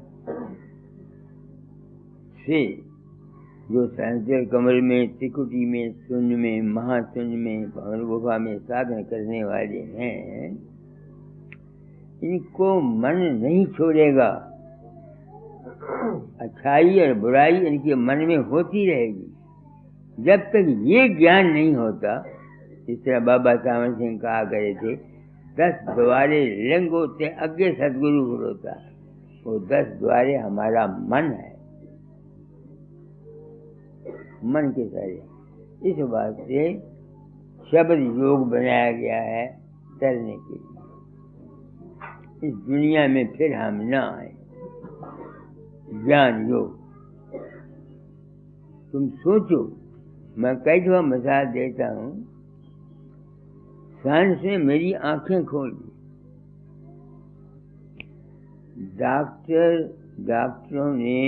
से जो संचर कमल में, त्रिकुटी में, शून्य में, महाशून्य में, भवन गुफा में साधन करने वाले हैं, इनको मन नहीं छोड़ेगा। अच्छाई और बुराई इनके मन में होती रहेगी जब तक ये ज्ञान नहीं होता। इस तरह बाबा सावन सिंह कहा करे थे, 10 द्वारे लिंग होते अगे सदगुरु होता, वो 10 द्वारे हमारा मन है, मन के सारे। इस बात से शब्द योग बनाया गया है चलने के लिए। इस दुनिया में फिर हम न आए। ज्ञान योग, तुम सोचो, मैं कई दफा मिसाल देता हूँ, साइंस ने मेरी आंखें खोल दी। डॉक्टरों ने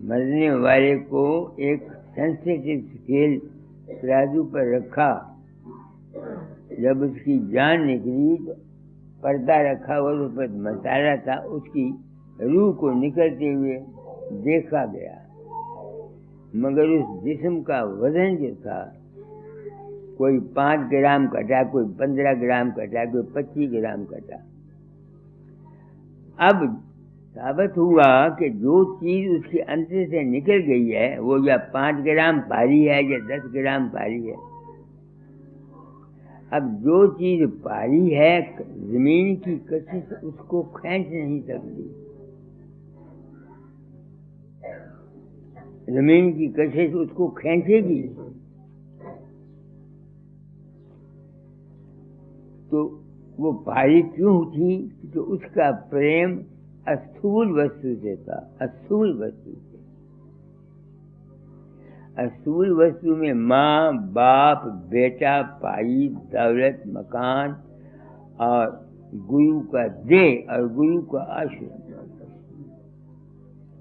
मरने वाले को एक सेंसिटिव स्केल तराजू पर रखा, जब उसकी जान निकली तो पर्दा रखा हुआ उस पर मसाला था, उसकी रूह को निकलते हुए देखा गया, मगर उस जिस्म का वजन जो था कोई 5 ग्राम कटा, कोई 15 ग्राम कटा, कोई 25 ग्राम कटा। अब साबित हुआ कि जो चीज उसके अंदर से निकल गई है वो या 5 ग्राम भारी है या 10 ग्राम भारी है। अब जो चीज भारी है जमीन की कशिश उसको खींच नहीं सकती, जमीन की कशिश उसको खींचेगी। तो वो भारी क्यों थी? तो उसका प्रेम अस्थूल वस्तु से था, अस्थूल वस्तु से। अस्थूल वस्तु में माँ, बाप, बेटा, भाई, दौलत, मकान और गुरु का देह और गुरु का आश्रम।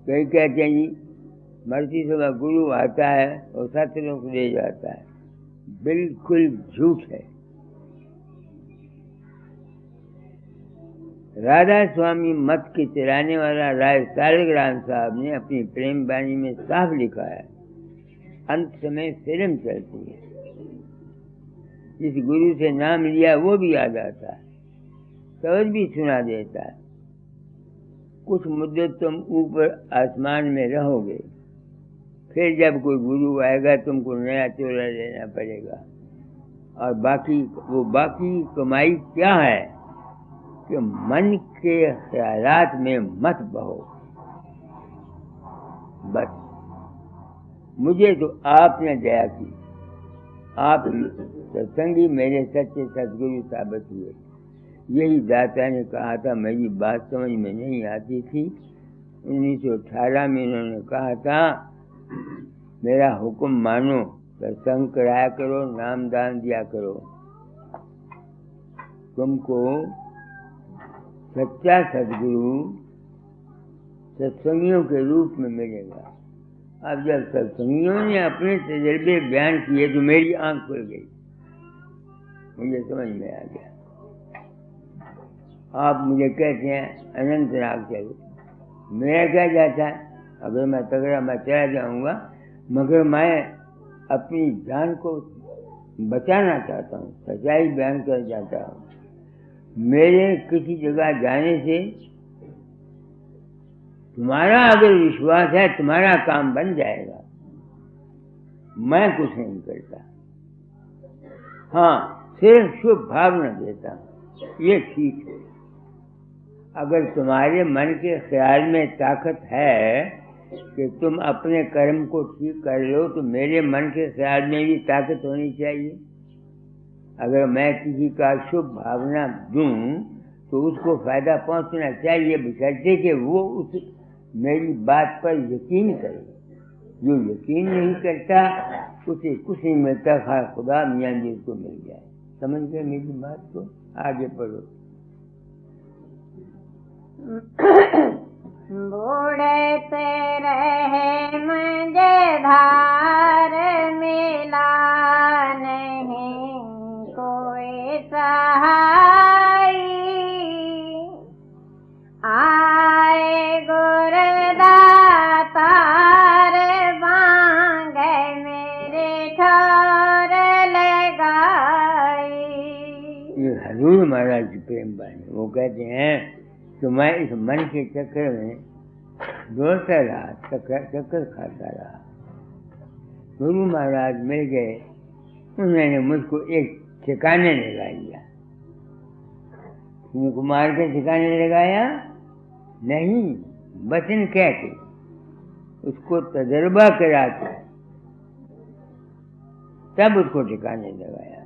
कई कहते हैं जी मर्जी से गुरु आता है और सत्संग को ले जाता है, बिल्कुल झूठ है। राधा स्वामी मत के चलाने वाला राय सालिग्राम साहब ने अपनी प्रेम वाणी में साफ लिखा है, अंत समय फिल्म चलती है, जिस गुरु से नाम लिया वो भी याद आता है, शब्द भी सुना देता है। कुछ मुद्दत तुम ऊपर आसमान में रहोगे, फिर जब कोई गुरु आएगा तुमको नया चोला लेना पड़ेगा। और बाकी कमाई क्या है कि मन के ख्यालात में मत बहो। बस मुझे तो आपने दया की, आप सत्संगी मेरे सच्चे सदगुरु साबित हुए। यही दाता ने कहा था, मेरी बात समझ में नहीं आती थी। 1918 में उन्होंने कहा था, मेरा हुक्म मानो, सत्संग कराया करो, नाम दान दिया करो, तुमको सच्चा सदगुरु सत्संगियों के रूप में मिलेगा। अब जब सत्संगियों ने अपने तजर्बे बयान किए तो मेरी आंख खुल गई, मुझे समझ में आ गया। आप मुझे कहते हैं अनंतनाग चलो, मेरा क्या जाता है? अगर मैं तगड़ा मैं चला जाऊंगा, मगर मैं अपनी जान को बचाना चाहता हूँ, सच्चाई बयान कर जाता हूँ। मेरे किसी जगह जाने से तुम्हारा अगर विश्वास है तुम्हारा काम बन जाएगा, मैं कुछ नहीं करता। हाँ, सिर्फ शुभ भावना देता हूँ, ये ठीक है। अगर तुम्हारे मन के ख्याल में ताकत है कि तुम अपने कर्म को ठीक कर लो, तो मेरे मन के ख्याल में भी ताकत होनी चाहिए। अगर मैं किसी का शुभ भावना दूं तो उसको फायदा पहुंचना चाहिए, बशर्ते कि वो उस मेरी बात पर यकीन करे। जो यकीन नहीं करता उसे कुछ नहीं मिलता, खा खुदा मियाँ जी उसको मिल जाए। समझ गए मेरी बात को? आगे पढ़ो। बूढ़े से रहे मझधार, मिला नहीं कोई सहाय। आए गुरदातार, मांगे मेरे ठौर लगाई। ये हजूर महाराज की प्रेम बानी। वो कहते हैं कि मैं इस मन के चक्कर में दौड़ता रहा, चक्कर खाता रहा। गुरु महाराज मिल गए, उन्होंने मुझको एक ठिकाने लगा लिया। कुमार के ठिकाने लगाया नहीं, वचन कह के उसको तजर्बा करा के तब उसको ठिकाने लगाया।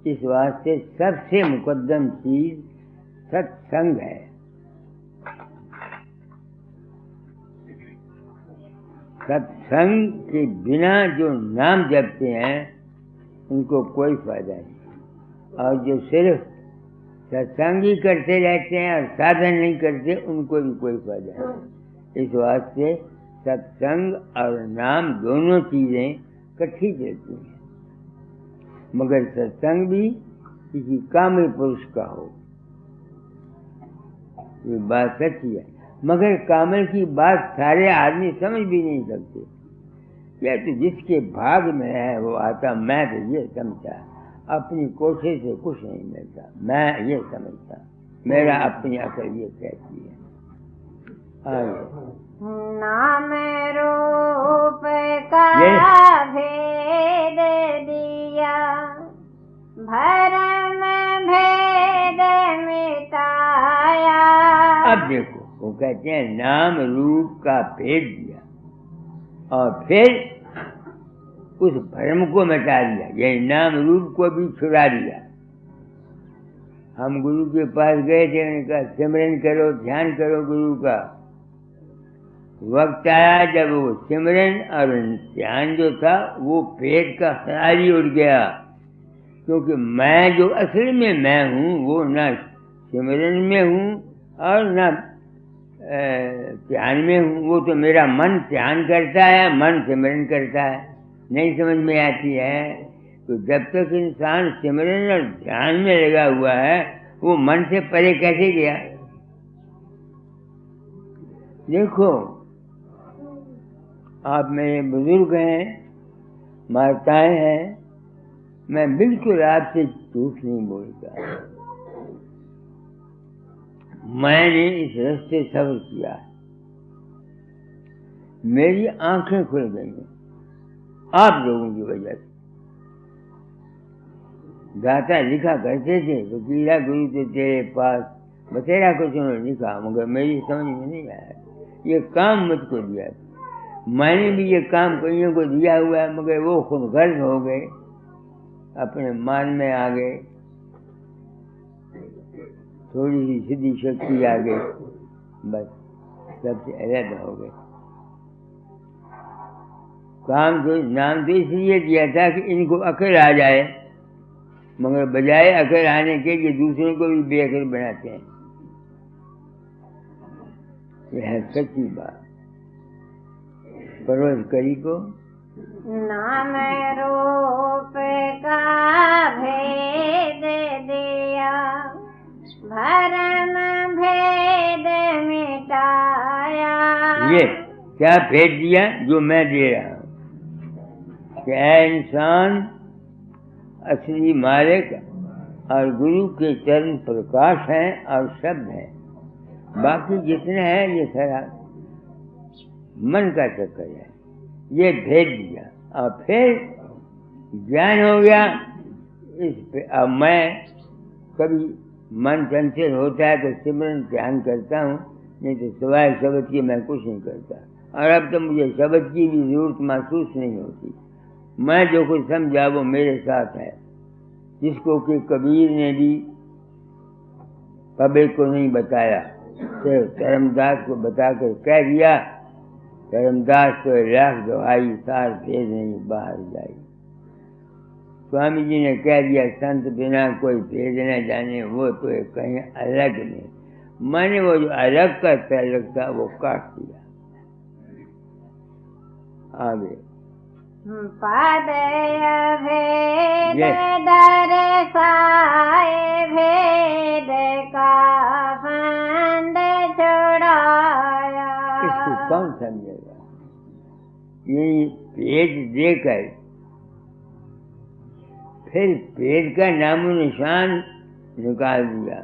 इस वास्ते सबसे मुकद्दम चीज सत्संग है। सत्संग के बिना जो नाम जपते हैं उनको कोई फायदा नहीं, और जो सिर्फ सत्संग ही करते रहते हैं और साधन नहीं करते उनको भी कोई फायदा नहीं। इस वास्ते सत्संग और नाम दोनों चीजें इकट्ठी चलती हैं। मगर सत्संग भी किसी कामिल पुरुष का हो, ये बात सच्ची है। मगर कामिल की बात सारे आदमी समझ भी नहीं सकते। या तो जिसके भाग में है वो आता, मैं तो ये समझा अपनी कोशिश से कुछ नहीं मिलता, मैं ये समझता, मेरा अपनी अकल ये कहती है। नाम रूप का भेद दिया, भरम भेद मिटाया। अब देखो, वो कहते हैं नाम रूप का भेद दिया और फिर उस भ्रम को मिटा दिया, ये नाम रूप को भी छुड़ा दिया। हम गुरु के पास गए थे, उन्होंने कहा सिमरन करो, ध्यान करो गुरु का। वक्त आया जब वो सिमरन और ध्यान जो था वो पेट का ख्याल ही उड़ गया, क्योंकि मैं जो असल में मैं हूँ वो न सिमरन में हूँ और न ध्यान में हूँ। वो तो मेरा मन ध्यान करता है, मन सिमरन करता है। नहीं समझ में आती है तो जब तक इंसान सिमरन और ध्यान में लगा हुआ है वो मन से परे कैसे गया? देखो, आप मेरे बुजुर्ग हैं, माताएं हैं, मैं बिल्कुल आपसे झूठ नहीं बोलता। मैंने इस रास्ते सब्र किया, मेरी आंखें खुल गई हैं आप लोगों की वजह से। दाता लिखा करते थे तो कीड़ा गुरु तो तेरे पास बतेरा कुछ उन्होंने लिखा, मगर मेरी समझ में नहीं आया। ये काम मुझको दिया, मैंने भी ये काम कईयों को दिया हुआ है, मगर वो खुद गर्ज हो गए, अपने मान में आ गए, थोड़ी सी सीधी शक्ति आ गई, बस सबसे अलग हो गए। काम तो नाम तो इसलिए दिया था कि इनको अकल आ जाए, मगर बजाय अकल आने के लिए दूसरों को भी बेअकल बनाते हैं। यह है सच्ची बात। परवश करी को नाम रूप का भेद दिया, भरम भेद मिटाया। ये क्या भेद दिया जो मैं दे रहा हूँ कि इंसान असली मालिक और गुरु के चरण प्रकाश हैं और शब्द हैं, बाकी जितने हैं ये सारा मन का चक्कर है। ये भेद दिया और फिर ज्ञान हो गया। अब मैं कभी मन चंचल होता है तो सिमरन ध्यान करता हूँ, नहीं तो सिवाय शब्द की मैं कुछ नहीं करता। और अब तो मुझे शब्द की भी जरूरत महसूस नहीं होती। मैं जो कुछ समझा वो मेरे साथ है, जिसको कि कबीर ने भी पब्लिक को नहीं बताया, सिर्फ धर्मदास को बताकर कह दिया, धर्मदास तो लाख दुहाई सार भेद नहीं बाहर जाई। स्वामी जी ने कह दिया, संत बिना कोई भेद न जाने, वो तो कहीं अलग नहीं। मैंने वो जो अलग का तलक था वो काट दिया। आगे पद भेद दर्शाए, भेद का फंद छुड़ाया। इसको कौन समझेगा? यही भेद देकर फिर भेद का नामो निशान निकाल दिया।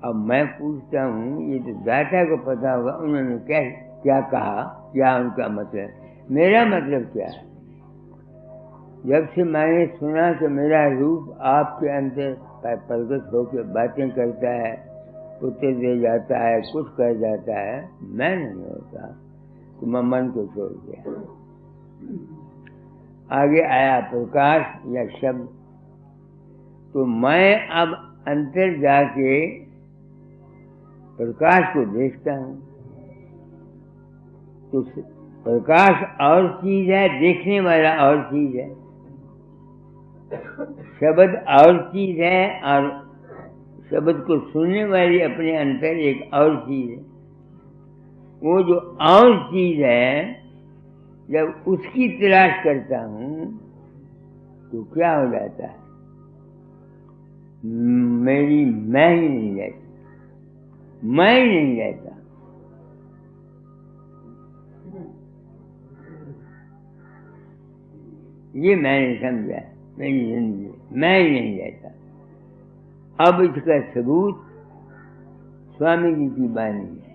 अब मैं पूछता हूँ, ये तो दाता को पता होगा उन्होंने क्या कहा, क्या उनका मतलब, मेरा मतलब क्या है। जब से मैंने सुना कि मेरा रूप आपके अंदर प्रकट होकर बातें करता है, उत्तर दे जाता है, कुछ कर जाता है, मैं नहीं होता, तो मैं मन को छोड़ दिया। आगे आया प्रकाश या शब्द, तो मैं अब अंतर जाके प्रकाश को देखता हूँ। तो प्रकाश और चीज है, देखने वाला और चीज है, शब्द और चीज है, और शब्द को सुनने वाली अपने अंतर एक और चीज है। वो जो और चीज है, जब उसकी तलाश करता हूँ तो क्या हो जाता है, मेरी मैं ही नहीं रहती, मैं ही नहीं रहता। ये मैंने समझा मेरी जिंदगी, मैं ही नहीं रहता। अब इसका सबूत स्वामी जी की वाणी है।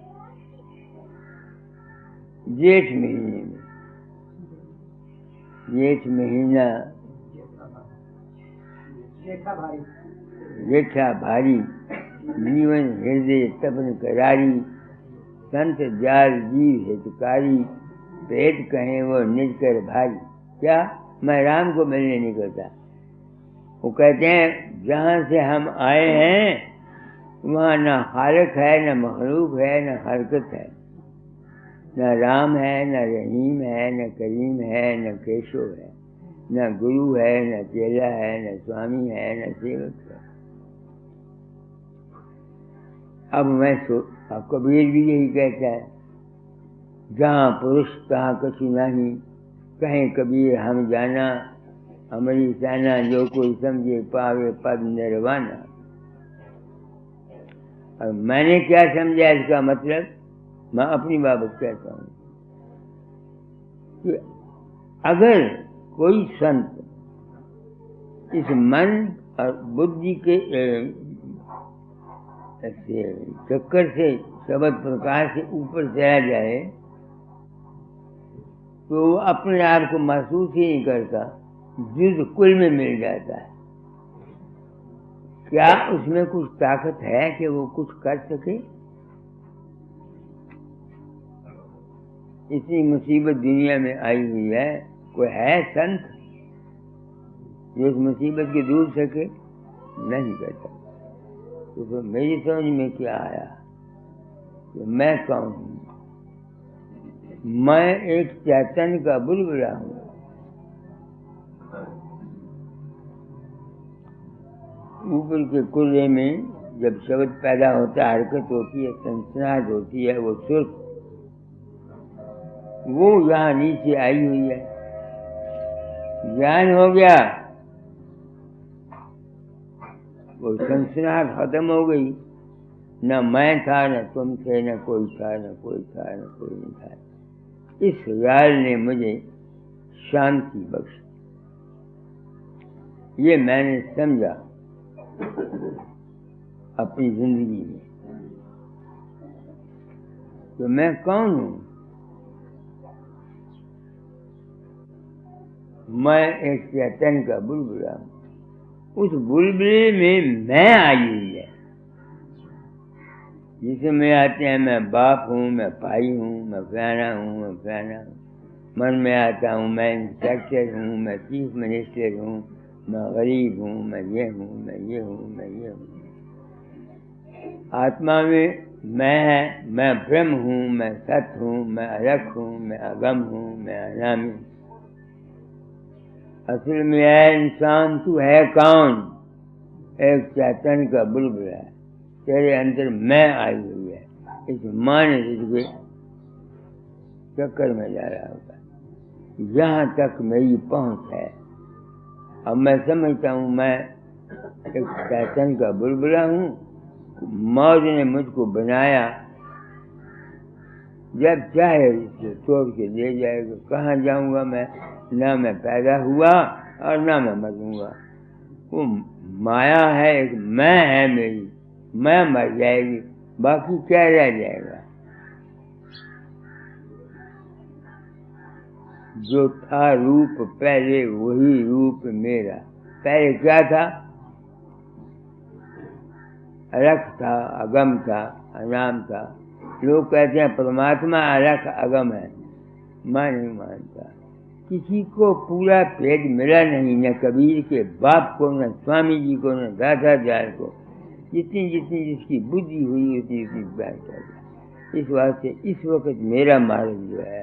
जेठ महीने में, जेठ महीना जेठा भारी, जीवन हृदय तपन करारी, संत जाल जीव हितकारी, पेट कहें वो निज कर भारी। क्या मैं राम को मिलने नहीं करता। वो कहते हैं जहाँ से हम आए हैं वहाँ न खालिक है, न मखलूक है, न हरकत है, न राम है, न रहीम है, न करीम है, न केशव है, न गुरु है, न चेला है, न स्वामी है, न सेवक है। अब मैं कबीर भी यही कहता है, जहाँ पुरुष तहाँ कछु नहीं, कहें कबीर हम जाना, हमारी जाना जो कोई समझे पावे पद निर्वाणा। और मैंने क्या समझा इसका मतलब, मैं अपनी बाबत कहता हूँ कि अगर कोई संत इस मन और बुद्धि के चक्कर से शब्द प्रकाश से ऊपर चला जाए तो वो अपने आप को महसूस ही नहीं करता, युद्ध कुल में मिल जाता है। क्या उसमें कुछ ताकत है कि वो कुछ कर सके? इतनी मुसीबत दुनिया में आई हुई है, कोई है संत जो इस मुसीबत को दूर सके? नहीं करता। तो फिर मेरी समझ में क्या आया कि मैं कौन हूँ? मैं एक चैतन्य का बुलबुला हूँ। ऊपर के कुल्ले में जब शब्द पैदा होता है, हरकत होती है, सनसनाहट होती है, वो सुर वो यहाँ नीचे आई हुई है। ज्ञान हो गया, वो सनसनाहट खत्म हो गई। न मैं था, न तुम थे, न कोई था, न कोई था, न कोई नहीं था। इस ख्याल ने मुझे शांति बख्शी। ये मैंने समझा अपनी जिंदगी में, तो मैं कौन हूँ? मैं एक चैतन्य का बुलबुला हूँ। उस बुलबुले में मैं आई हुई है, जिसमें आते हैं मैं बाप हूँ, मैं भाई हूँ, मैं फलाना हूँ, मैं फलाना हूँ। मन में आता हूँ मैं इंस्पेक्टर हूँ, मैं चीफ मिनिस्टर हूँ, मैं गरीब हूँ, मैं ये हूँ, मैं ये हूँ, मैं ये हूँ। आत्मा में मैं है, मैं ब्रह्म हूँ, मैं सत्य हूँ, मैं अलग हूँ, मैं अगम हूँ, मैं अनामी। असल में है इंसान, तू है कौन? एक चैतन्य का बुलबुला है, तेरे अंदर मैं आई हुई है। इस माने तुझे चक्कर में जा रहा होगा, यहाँ तक मेरी पहुँच है। अब मैं समझता हूँ मैं एक चैतन्य का बुलबुला हूँ। मौज ने मुझको बनाया, जब चाहे इसे तोड़ के ले जाएगा। कहाँ जाऊँगा मैं? ना मैं पैदा हुआ और ना मैं मरूंगा। वो माया है, एक मैं है मेरी, मैं मर जाएगी, बाकी क्या रह जाएगा? जो था रूप पहले वही रूप मेरा। पहले क्या था? अलख था, अगम था, अनाम था। लोग कहते हैं परमात्मा अलख अगम है, मैं नहीं मानता। किसी को पूरा भेद मिला नहीं, न कबीर के बाप को, न स्वामी जी को, न दादा जाल को। जितनी जितनी जिसकी बुद्धि हुई उतनी उतनी बात कर। इस वास्ते इस वक्त मेरा मार्ग जो है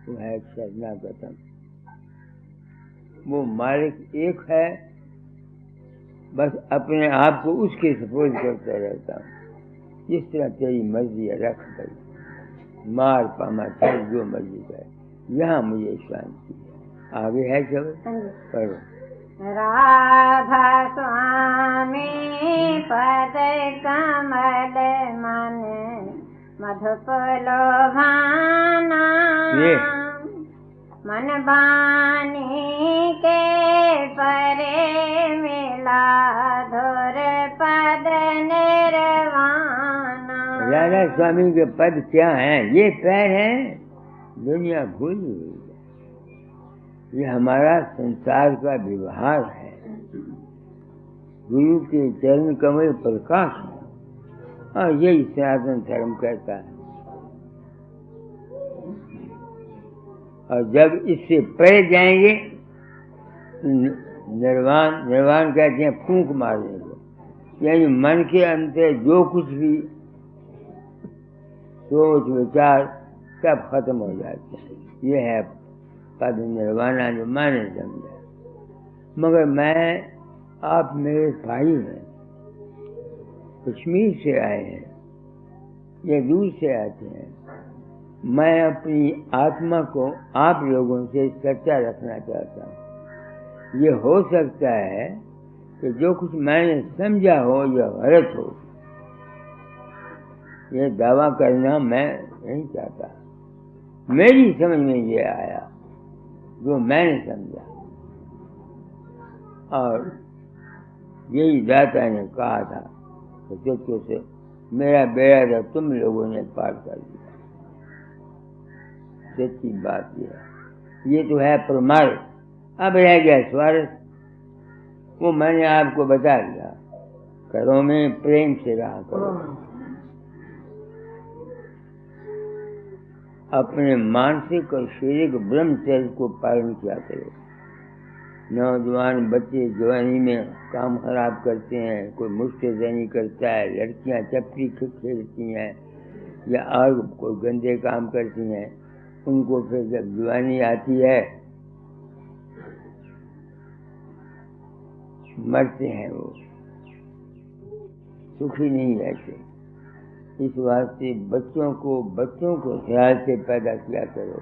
वो है शरणागतम। वो मालिक एक है, बस अपने आप को उसके सपोर्ट करता रहता हूँ। जिस तरह तेरी मर्जी है रख गई, मार पामा चल जो मर्जी करे, यहाँ मुझे शांति है। आगे है सब पढ़ो। राधा स्वामी पद कमल मन मधुप लोभाना, मन बानी के परे मिला धुर पद निर्वाणा। राधा स्वामी के पद क्या हैं? ये पैर हैं, दुनिया भूल गई। ये हमारा संसार का व्यवहार है। गुरु के चरण कमल प्रकाश है, और यही सनातन धर्म कहता है। और जब इससे परे जाएंगे, निर्वाण कहते हैं फूंक मारने को, यानी मन के अंदर जो कुछ भी सोच विचार सब खत्म हो जाते हैं। ये है पद निर्वाणा जो मैंने समझा। मगर मैं, आप मेरे भाई हैं, कश्मीर से आए हैं या दूर से आते हैं। मैं अपनी आत्मा को आप लोगों से सच्चा रखना चाहता हूँ। ये हो सकता है कि जो कुछ मैंने समझा हो यह गलत हो, ये दावा करना मैं नहीं चाहता। मेरी समझ में ये आया जो मैंने समझा, और यही दाता ने कहा था कि तुझको से मेरा बेड़ा था, तुम लोगों ने पार कर दिया। सच्ची बात यह है। ये तो है परमार्थ। अब रह गया स्वार्थ, वो मैंने आपको बता दिया। करो में प्रेम से रहा करो, अपने मानसिक और शारीरिक ब्रह्मचर्य को पालन किया करो। नौजवान बच्चे जवानी में काम खराब करते हैं, कोई मुश्तैनी करता है, लड़कियां चपटी खेलती हैं या और कोई गंदे काम करती हैं, उनको फिर जब जवानी आती है मरते हैं, वो सुखी नहीं रहते। इस वास्ते बच्चों को ख्याल से पैदा किया करो।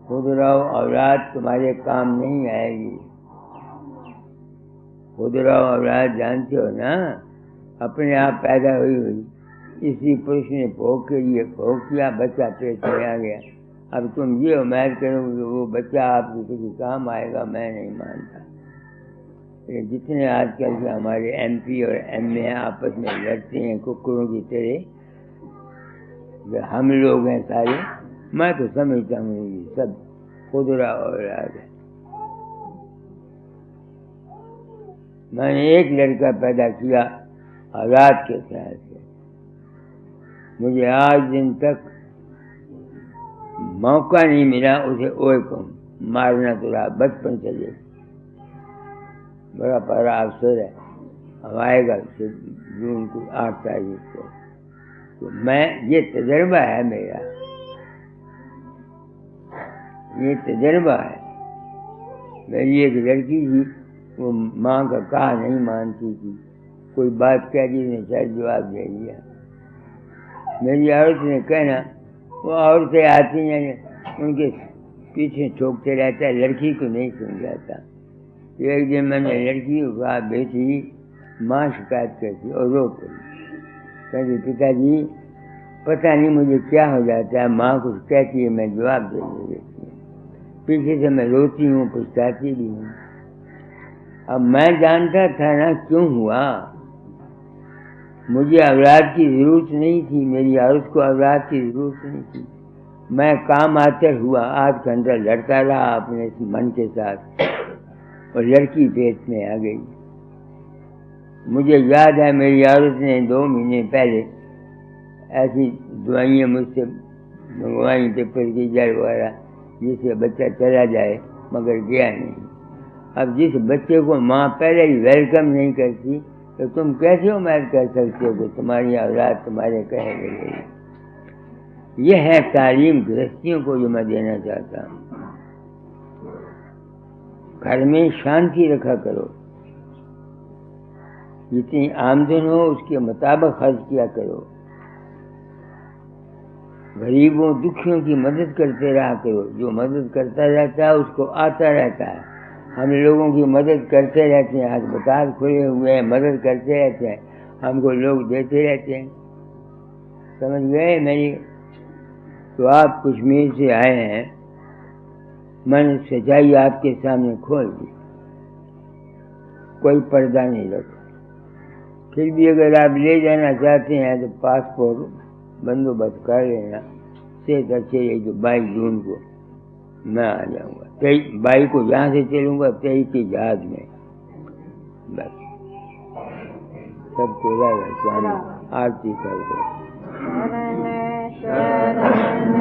खुद रहो, औलाद तुम्हारे काम नहीं आएगी। खुद रहो औलाद जानते हो ना, अपने आप पैदा हुई। इसी पुरुष ने भोग के लिए भोग किया, बच्चा पेट में आ गया। अब तुम ये उम्मीद करोगे वो बच्चा आपको किसी काम आएगा, मैं नहीं मानता। जितने आजकल के हमारे MP और MA आपस में लड़ते हैं कुकुरों की तरह, हम लोग हैं सारे, मैं तो समझता हूँ ये सब खुदरा औलाद है। मैंने एक लड़का पैदा किया औलाद के तरह से। मुझे आज दिन तक मौका नहीं मिला उसे ओए कहूँ, मारना तो रहा बचपन से ले। बड़ा बड़ा अवसर है, अब आएगा जून को 8 तारीख को। तो मैं, ये तजर्बा है मेरा, ये तजर्बा है। मेरी एक लड़की थी, वो माँ का कहा नहीं मानती थी, कोई बात कह दी ने सर जवाब दे दिया। मेरी औरत ने कहना, वो औरतें आती हैं उनके पीछे ठोकते रहता है, लड़की को नहीं सुन जाता। तो एक दिन मैंने लड़की को कहा, बेटी माँ शिकायत करती और रो पड़ी। कहती पिताजी पता नहीं मुझे क्या हो जाता है, माँ कुछ कहती है मैं जवाब दे देती हूँ, पीछे से मैं रोती हूँ, पछताती भी हूँ। अब मैं जानता था ना क्यों हुआ। मुझे औलाद की ज़रूरत नहीं थी, मेरी औरत को औलाद की ज़रूरत नहीं थी। मैं काम आतर हुआ, 8 घंटा लड़ता रहा अपने मन के साथ और लड़की पेट में आ गई। मुझे याद है मेरी औरत ने 2 महीने पहले ऐसी दवाइयाँ मुझसे मंगवाई, पेपर की जड़ वगैरह, जिससे बच्चा चला जाए, मगर गया नहीं। अब जिस बच्चे को माँ पहले ही वेलकम नहीं करती, तो तुम कैसे उम्मीद कर सकते हो कि तुम्हारी औलाद तुम्हारे कहे लगेगी। यह है तालीम गृहस्थियों को जो मैं देना चाहता हूँ। घर में शांति रखा करो, जितनी आमदन हो उसके मुताबिक खर्च किया करो, गरीबों दुखियों की मदद करते रहा करो। जो मदद करता रहता है उसको आता रहता है। हम लोगों की मदद करते रहते हैं, अस्पताल खुले हुए हैं, मदद करते रहते हैं, हमको लोग देते रहते हैं। समझ गए मेरी? तो आप कश्मीर से आए हैं, मैंने सच्चाई आपके सामने खोल दी, कोई पर्दा नहीं रखा। फिर भी अगर आप ले जाना चाहते हैं तो पासपोर्ट बंदोबस्त कर लेना। से अच्छे ये जो 22 जून को मैं आ जाऊँगा। 22 को यहाँ से चलूँगा, 23 की जहाज में। बस सबको रहेगा, स्वामी आरती कर दो। शरण